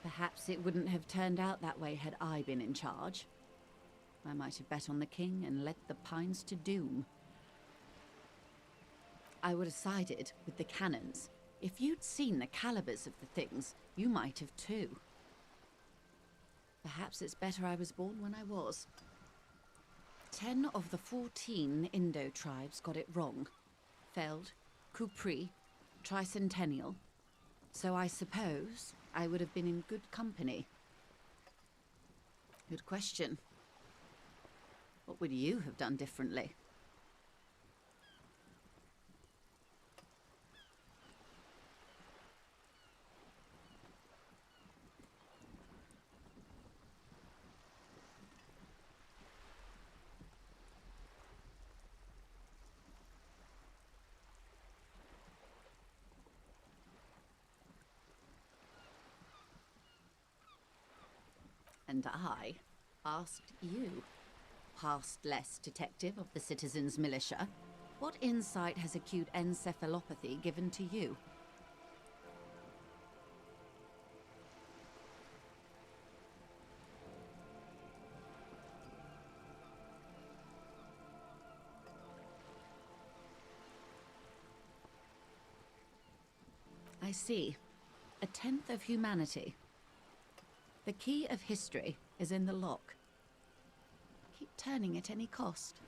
[SPEAKER 5] Perhaps it wouldn't have turned out that way had I been in charge. I might have bet on the king and led the Pines to doom. I would have sided with the cannons. If you'd seen the calibers of the things, you might have too. Perhaps it's better I was born when I was. 10 of the 14 Indo tribes got it wrong. Feld, Kupri, Tricentennial. So I suppose I would have been in good company. Good question. What would you have done differently? And I asked you, past-less detective of the Citizens Militia, what insight has acute encephalopathy given to you? I see. A tenth of humanity. The key of history is in the lock. Keep turning at any cost.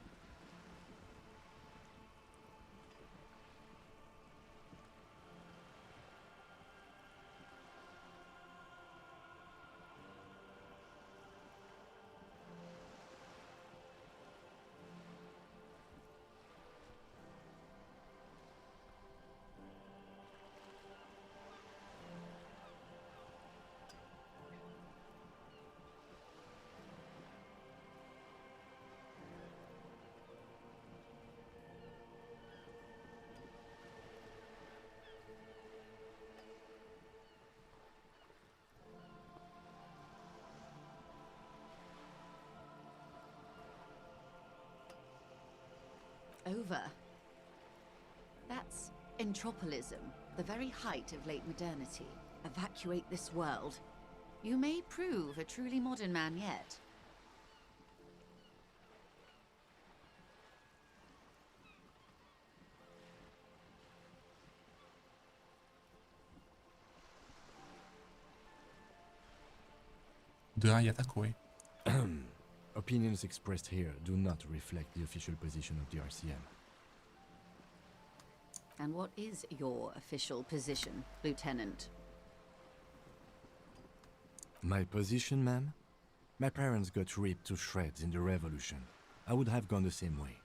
[SPEAKER 5] Over. That's entropolism, the very height of late modernity. Evacuate this world. You may prove a truly modern man yet.
[SPEAKER 1] Да, я такой.
[SPEAKER 3] Opinions expressed here do not reflect the official position of the RCM.
[SPEAKER 5] And what is your official position, Lieutenant?
[SPEAKER 3] My position, ma'am? My parents got ripped to shreds in the revolution. I would have gone the same way.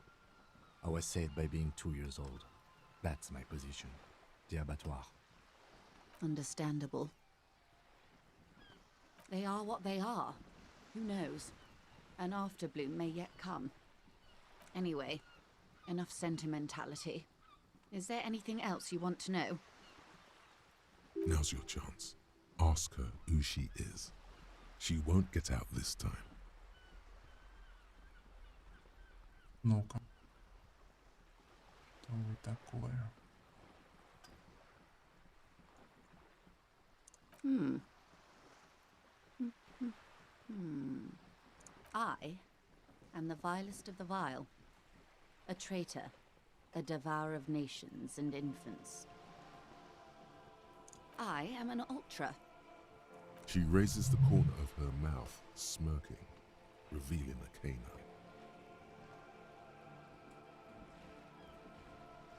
[SPEAKER 3] I was saved by being 2 years old. That's my position. The abattoir.
[SPEAKER 5] Understandable. They are what they are. Who knows? An afterbloom may yet come. Anyway, enough sentimentality. Is there anything else you want to know?
[SPEAKER 2] Now's your chance. Ask her who she is. She won't get out this time.
[SPEAKER 1] Ну-ка. Что вы такое?
[SPEAKER 5] I am the vilest of the vile. A traitor, a devourer of nations and infants. I am an ultra.
[SPEAKER 2] She raises the corner of her mouth, smirking, revealing a canine.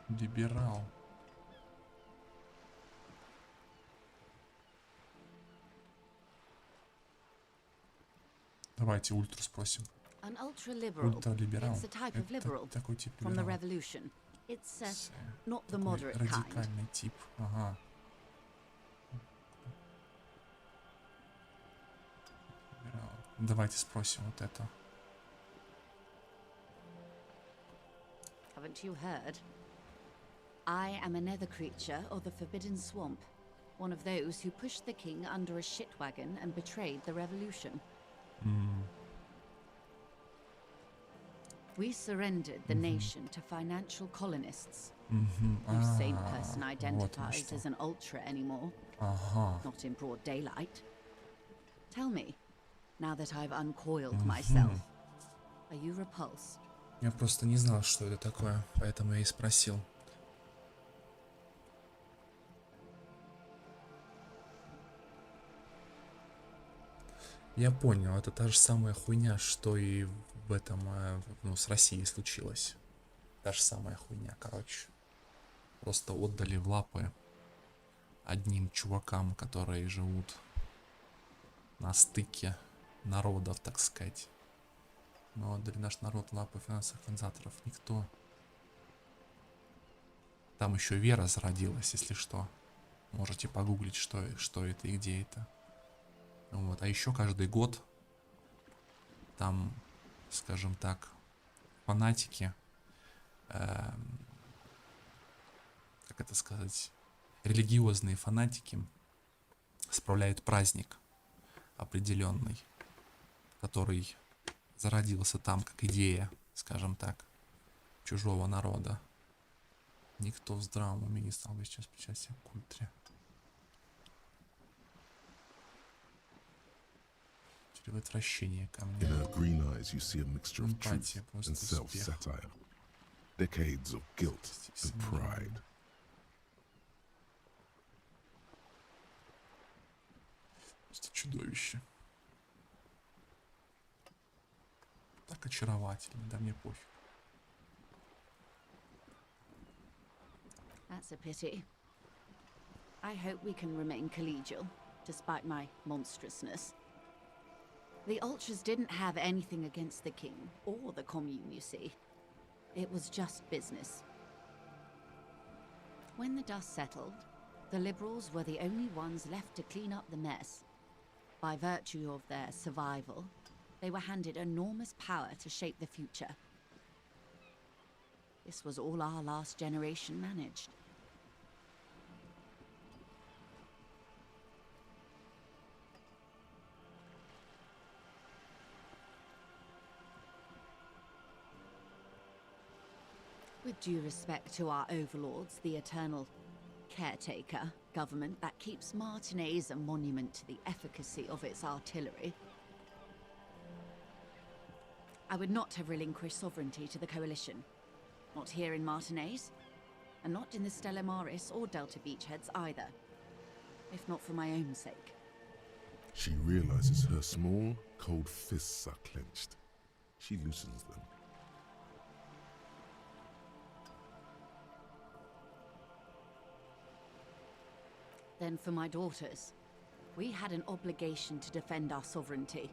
[SPEAKER 1] Либерал. Давайте ультру спросим.
[SPEAKER 5] An ultra-liberal.
[SPEAKER 1] Ультралиберал.
[SPEAKER 5] It's a type of liberal
[SPEAKER 1] Такой тип
[SPEAKER 5] from the
[SPEAKER 1] либерала.
[SPEAKER 5] revolution. It's not the
[SPEAKER 1] Такой
[SPEAKER 5] moderate kind.
[SPEAKER 1] радикальный тип. Ага. Либерал. Давайте спросим вот это.
[SPEAKER 5] Haven't you heard? I am a nether creature of the Forbidden Swamp. One of those who pushed the king under a shit wagon and betrayed the revolution. We surrendered the nation to financial colonists. No sane person identifies as an ultra anymore.
[SPEAKER 1] Ага.
[SPEAKER 5] Not in broad daylight. Tell me, now that I've uncoiled myself, are you repulsed?
[SPEAKER 1] Я просто не знал, что это такое, поэтому я и спросил. Я понял, это та же самая хуйня, что и в этом, ну, с Россией случилось. Та же самая хуйня, короче. Просто отдали в лапы одним чувакам, которые живут на стыке народов, так сказать. Мы отдали наш народ в лапы финансовых организаторов. Никто. Там еще Вера зародилась, если что. Можете погуглить, что это и где это. Вот. А еще каждый год там, скажем так, фанатики, как это сказать, религиозные фанатики справляют праздник определенный, который зародился там как идея, скажем так, чужого народа. Никто в здравом уме не стал бы сейчас причастие к культуре. Отвращение ко мне.
[SPEAKER 2] In her green eyes, you see a mixture of
[SPEAKER 1] Эмпатия,
[SPEAKER 2] truth
[SPEAKER 1] просто
[SPEAKER 2] and
[SPEAKER 1] успех.
[SPEAKER 2] self-satire. Decades of guilt and pride.
[SPEAKER 1] Просто чудовище. Так очаровательно, да мне пофиг.
[SPEAKER 5] That's a pity. I hope we can remain collegial, despite my monstrousness. The Ultras didn't have anything against the king or the commune, you see. It was just business. When the dust settled, the liberals were the only ones left to clean up the mess. By virtue of their survival, they were handed enormous power to shape the future. This was all our last generation managed. With due respect to our overlords, the eternal caretaker government that keeps Martinez a monument to the efficacy of its artillery, I would not have relinquished sovereignty to the coalition. Not here in Martinez, and not in the Stella Maris or Delta Beachheads either. If not for my own sake.
[SPEAKER 2] She realizes her small, cold fists are clenched. She loosens them.
[SPEAKER 5] Then for my daughters, we had an obligation to defend our sovereignty.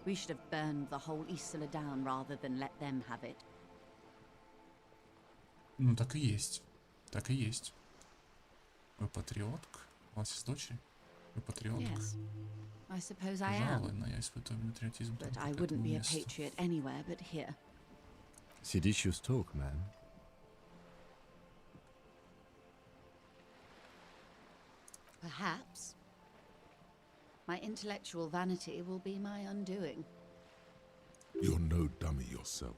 [SPEAKER 5] We should have burned the whole Isla down rather than let them have it.
[SPEAKER 1] Ну так и есть. Так и есть. Вы патриотка? У вас есть дочери? Вы патриотка?
[SPEAKER 5] Yes. I suppose I am.
[SPEAKER 1] Пожалуй, но я испытываю патриотизм
[SPEAKER 5] But
[SPEAKER 1] только
[SPEAKER 5] I
[SPEAKER 1] к
[SPEAKER 5] wouldn't
[SPEAKER 1] этому
[SPEAKER 5] be a
[SPEAKER 1] месту.
[SPEAKER 5] patriot anywhere but here.
[SPEAKER 3] Seditious talk, man.
[SPEAKER 5] Perhaps. My intellectual vanity will be my undoing.
[SPEAKER 2] You're no dummy yourself.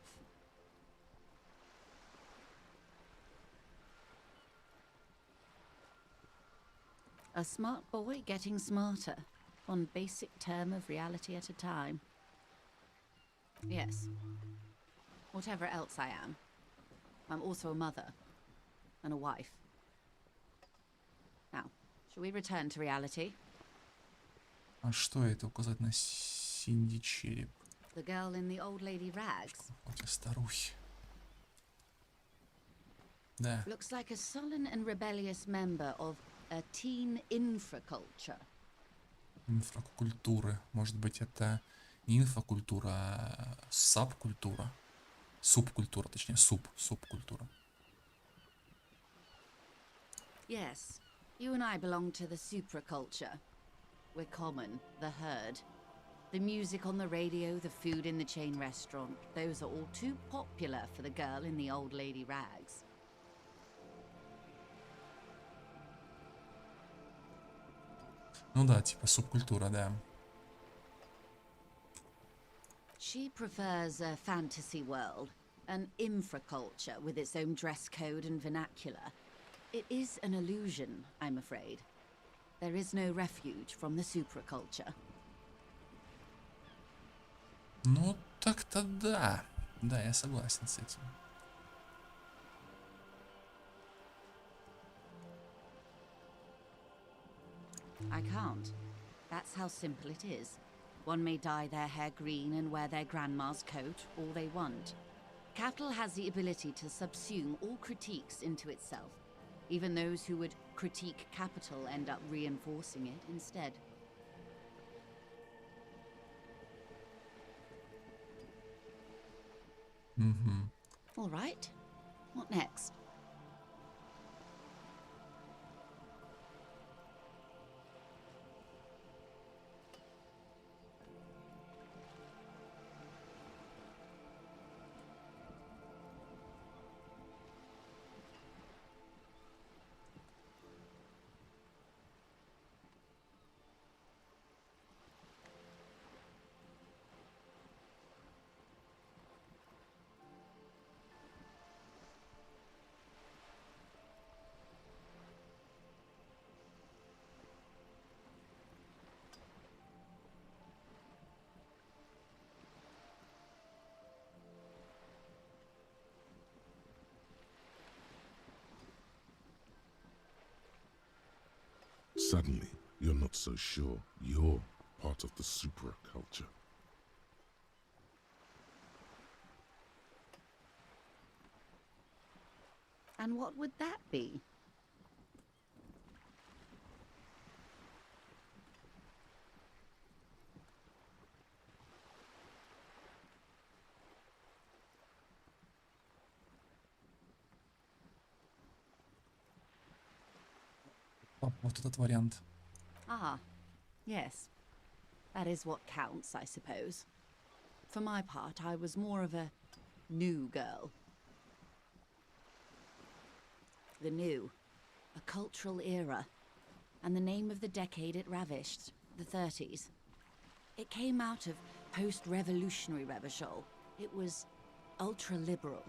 [SPEAKER 5] A smart boy getting smarter, one basic term of reality at a time. Yes. Whatever else I am, I'm also a mother and a wife. Now, shall we return to reality?
[SPEAKER 1] А что это? Указать на Синди череп.
[SPEAKER 5] The girl in the old lady rags
[SPEAKER 1] Хоть и старухи. Да.
[SPEAKER 5] looks like a sullen and rebellious member of a teen infraculture.
[SPEAKER 1] Инфракультуры. Может быть, это не инфокультура, а сабкультура. Субкультура, точнее, субкультура.
[SPEAKER 5] Yes, you and I belong to the supraculture. We're common, the herd. The music on the radio, the food in the chain restaurant, those are all too popular for the girl in the old lady rags.
[SPEAKER 1] Ну да, типа субкультура, да.
[SPEAKER 5] She prefers a fantasy world, an infraculture with its own dress code and vernacular. It is an illusion, I'm afraid. There is no refuge from the supraculture.
[SPEAKER 1] Ну, так-то да. Да, я согласен с этим.
[SPEAKER 5] I can't. That's how simple it is. One may dye their hair green and wear their grandma's coat all they want. Capital has the ability to subsume all critiques into itself. Even those who would critique capital end up reinforcing it instead. All right. What next?
[SPEAKER 2] Suddenly, you're not so sure you're part of the supraculture.
[SPEAKER 5] And what would that be?
[SPEAKER 1] Вот этот вариант.
[SPEAKER 5] Ah, yes. That is what counts, I suppose. For my part, I was more of a new girl. The new, a cultural era, and the name of the decade it ravished, the 30s. It came out of post-revolutionary Revachol. It was ultra-liberal.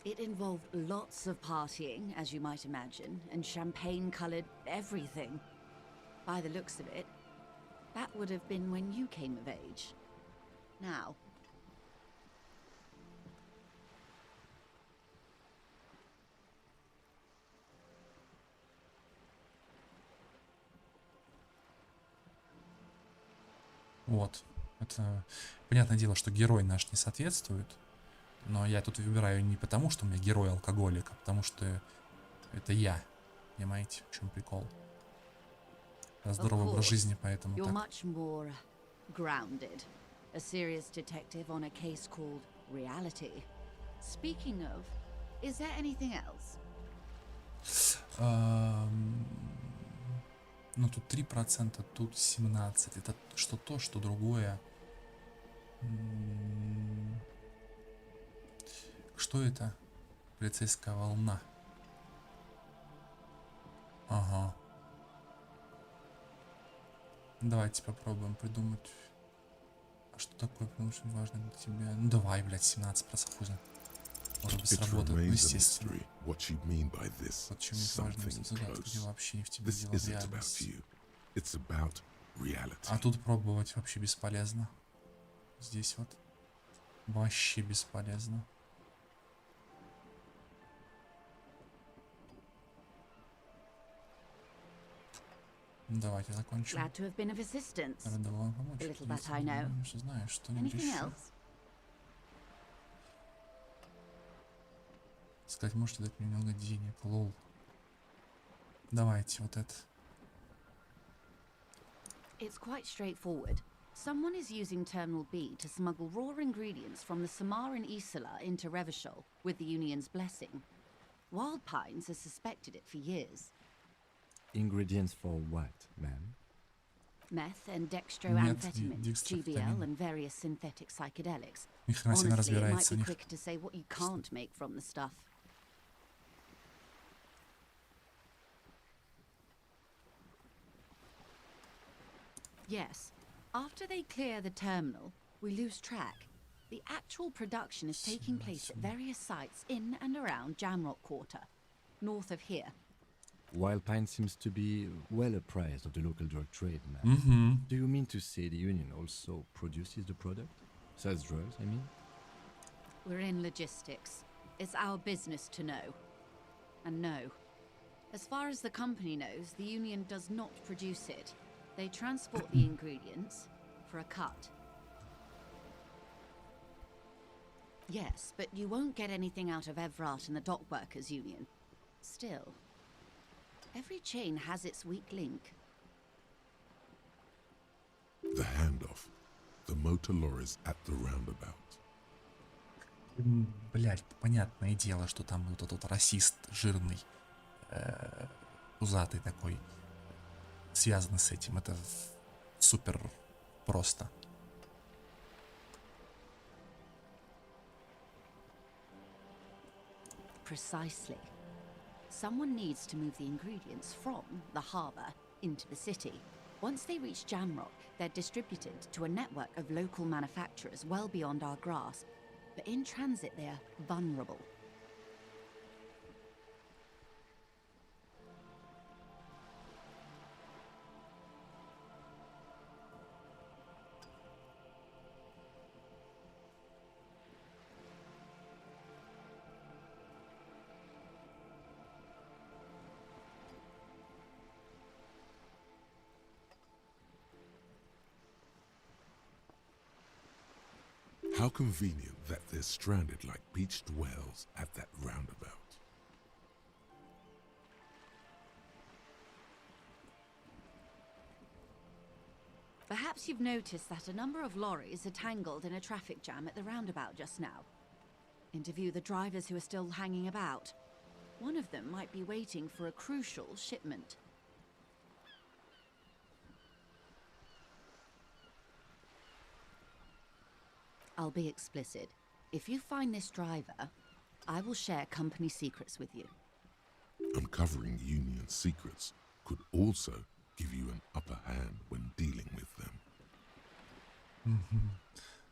[SPEAKER 5] It involved lots of partying, as you might imagine, and champagne-coloured everything. By the looks of it, that would have been when you came of age. Now,
[SPEAKER 1] Вот. Это понятное дело, что герой наш не соответствует. Но я тут выбираю не потому, что у меня герой алкоголик, а потому что это я. Понимаете, в чем прикол? Здоровый образ жизни, поэтому
[SPEAKER 5] you're
[SPEAKER 1] так.
[SPEAKER 5] much more grounded. A serious detective on a case called Reality. Speaking of, is there anything else?
[SPEAKER 1] Ну, тут 3%, тут 17. Это что то, что другое. Что это? Полицейская волна. Ага. Давайте попробуем придумать. А что такое, потому что важно для тебя? Ну давай, блядь, 17% хуй знает. Может быть
[SPEAKER 2] It
[SPEAKER 1] сработает. Ну,
[SPEAKER 2] remains a
[SPEAKER 1] естественно.
[SPEAKER 2] mystery what you mean by this
[SPEAKER 1] Вот чем есть важность
[SPEAKER 2] something
[SPEAKER 1] загадка, где
[SPEAKER 2] close.
[SPEAKER 1] вообще не в тебе
[SPEAKER 2] This
[SPEAKER 1] дело в
[SPEAKER 2] isn't about
[SPEAKER 1] реальности.
[SPEAKER 2] you. It's about reality.
[SPEAKER 1] А тут пробовать вообще бесполезно. Здесь вот вообще бесполезно. Давайте закончим.
[SPEAKER 5] Glad to have been of assistance.
[SPEAKER 1] Рада вам помочь.
[SPEAKER 5] The little that
[SPEAKER 1] Если
[SPEAKER 5] I know.
[SPEAKER 1] думаешь, что знаешь что-нибудь
[SPEAKER 5] Anything
[SPEAKER 1] еще.
[SPEAKER 5] else?
[SPEAKER 1] Сказать, можете дать мне немного денег, лол. Давайте вот это.
[SPEAKER 5] It's quite straightforward. Someone is using Terminal B to smuggle raw ingredients from the Samar and Isola into Revachol with the Union's blessing. Wild Pines has suspected it for years.
[SPEAKER 3] Ingredients for what, ma'am?
[SPEAKER 5] Meth and dextroamphetamine,
[SPEAKER 1] dextroamphetamine.
[SPEAKER 5] GBL and various synthetic psychedelics.
[SPEAKER 1] Ни хрена себе
[SPEAKER 5] Honestly, it might
[SPEAKER 1] разбирается в
[SPEAKER 5] be
[SPEAKER 1] них.
[SPEAKER 5] quicker to say what you can't make from the stuff. Yes, after they clear the terminal, we lose track. The actual production is taking place at various sites in and around Jamrock Quarter, north of here.
[SPEAKER 3] Wild Pine seems to be well apprised of the local drug trade, ma'am.
[SPEAKER 1] Mm-hmm.
[SPEAKER 3] Do you mean to say the Union also produces the product? Sells drugs, I mean?
[SPEAKER 5] We're in logistics. It's our business to know. And no. As far as the company knows, the Union does not produce it. They transport the ingredients for a cut. Yes, but you won't get anything out of Evrat and the Dock Workers Union. Still, every chain has its weak link.
[SPEAKER 2] The handoff. The motor lorries at the roundabout.
[SPEAKER 1] Блять, понятное дело, что там вот этот расист жирный, пузатый такой, связан с этим. Это супер просто.
[SPEAKER 5] Precisely. Someone needs to move the ingredients from the harbour into the city. Once they reach Jamrock, they're distributed to a network of local manufacturers well beyond our grasp. But in transit, they're vulnerable.
[SPEAKER 2] How convenient that they're stranded like beached whales at that roundabout.
[SPEAKER 5] Perhaps you've noticed that a number of lorries are tangled in a traffic jam at the roundabout just now. Interview the drivers who are still hanging about. One of them might be waiting for a crucial shipment. I'll be explicit. If you find this driver, I will share company secrets with you.
[SPEAKER 2] Uncovering Union secrets could also give you an upper hand when dealing with them.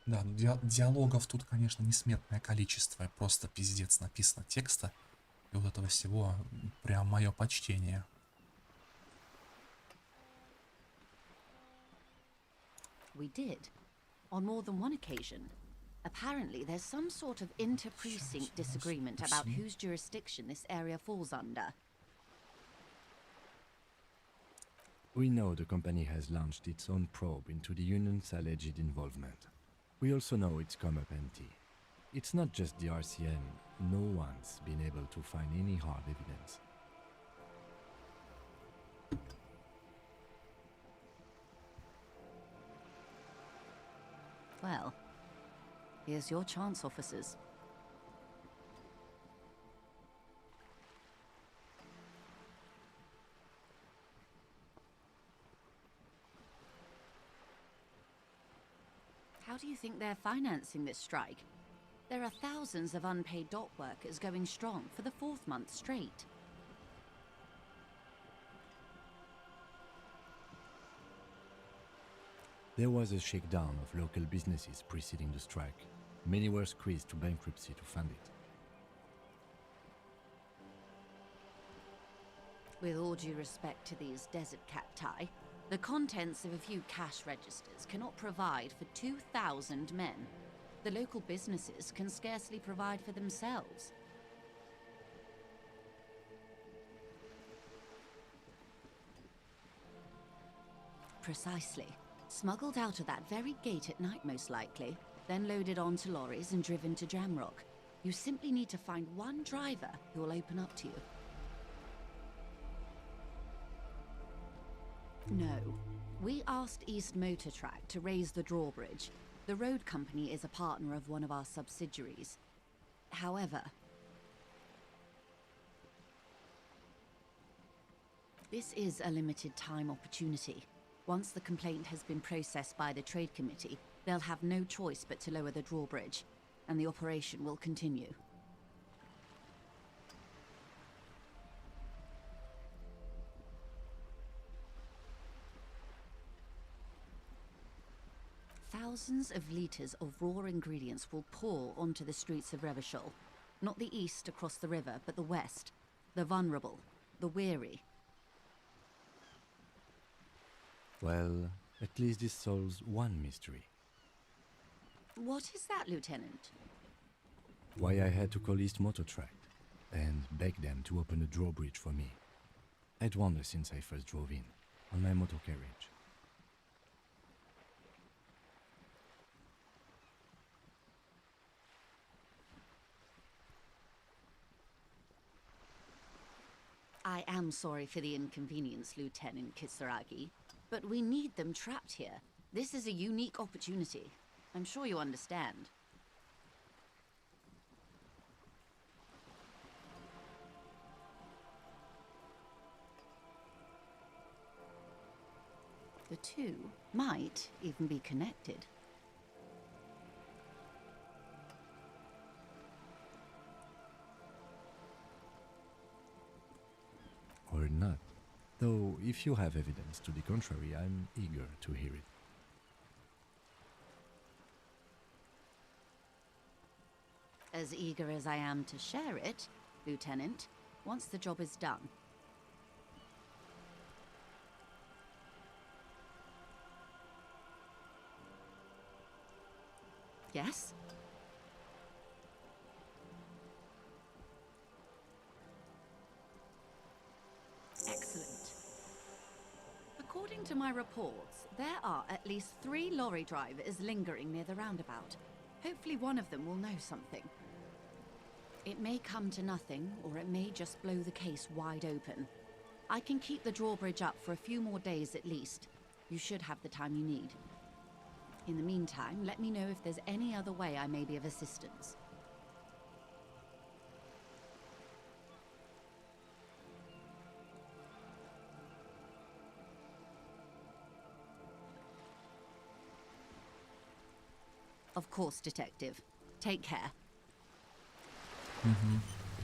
[SPEAKER 1] Да, диалогов тут, конечно, несметное количество. Просто пиздец написано текста. И вот этого всего прям мое почтение.
[SPEAKER 5] We did. On more than one occasion. Apparently, there's some sort of inter-precinct disagreement about whose jurisdiction this area falls under.
[SPEAKER 3] We know the company has launched its own probe into the Union's alleged involvement. We also know it's come up empty. It's not just the RCN. No one's been able to find any hard evidence.
[SPEAKER 5] Well, here's your chance, officers. How do you think they're financing this strike? There are thousands of unpaid dock workers going strong for the 4th month straight.
[SPEAKER 3] There was a shakedown of local businesses preceding the strike. Many were squeezed to bankruptcy to fund it.
[SPEAKER 5] With all due respect to these desert cacti, the contents of a few cash registers cannot provide for 2,000 men. The local businesses can scarcely provide for themselves. Precisely. Smuggled out of that very gate at night, most likely, then loaded onto lorries and driven to Jamrock. You simply need to find one driver who will open up to you. No. We asked East Motor Track to raise the drawbridge. The road company is a partner of one of our subsidiaries. However, this is a limited time opportunity. Once the complaint has been processed by the Trade Committee, they'll have no choice but to lower the drawbridge, and the operation will continue. Thousands of litres of raw ingredients will pour onto the streets of Revachol. Not the east across the river, but the west. The vulnerable, the weary.
[SPEAKER 3] Well, at least this solves one mystery.
[SPEAKER 5] What is that, Lieutenant?
[SPEAKER 3] Why I had to call East Motor Track and beg them to open a drawbridge for me. I'd wondered since I first drove in, on my motor carriage.
[SPEAKER 5] I am sorry for the inconvenience, Lieutenant Kisaragi, but we need them trapped here. This is a unique opportunity. I'm sure you understand. The two might even be connected.
[SPEAKER 3] Or not. Though, if you have evidence to the contrary, I'm eager to hear it.
[SPEAKER 5] As eager as I am to share it, Lieutenant, once the job is done. Yes? Excellent. According to my reports, there are at least 3 lorry drivers lingering near the roundabout. Hopefully one of them will know something. It may come to nothing, or it may just blow the case wide open. I can keep the drawbridge up for a few more days at least. You should have the time you need. In the meantime, let me know if there's any other way I may be of assistance. Of course, Detective. Take care.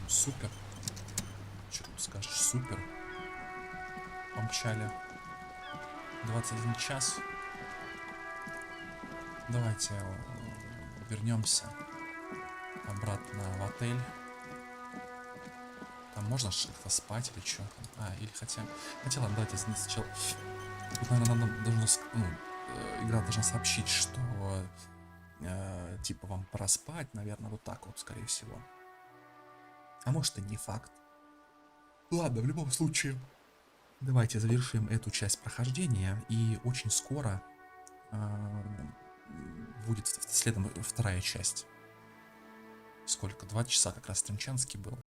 [SPEAKER 1] Супер. Что тут скажешь? Супер. Помчали. 21 час. Давайте вернемся обратно в отель. Там можно как-то спать или что? Или хотя ладно, давайте сначала. Тут, наверное, игра должна сообщить, что типа вам пора спать, наверное, вот так вот, скорее всего. А может и не факт. Ладно, в любом случае. Давайте завершим эту часть прохождения, и очень скоро будет следом 2-я часть. Сколько? 2 часа как раз Стринчанский был.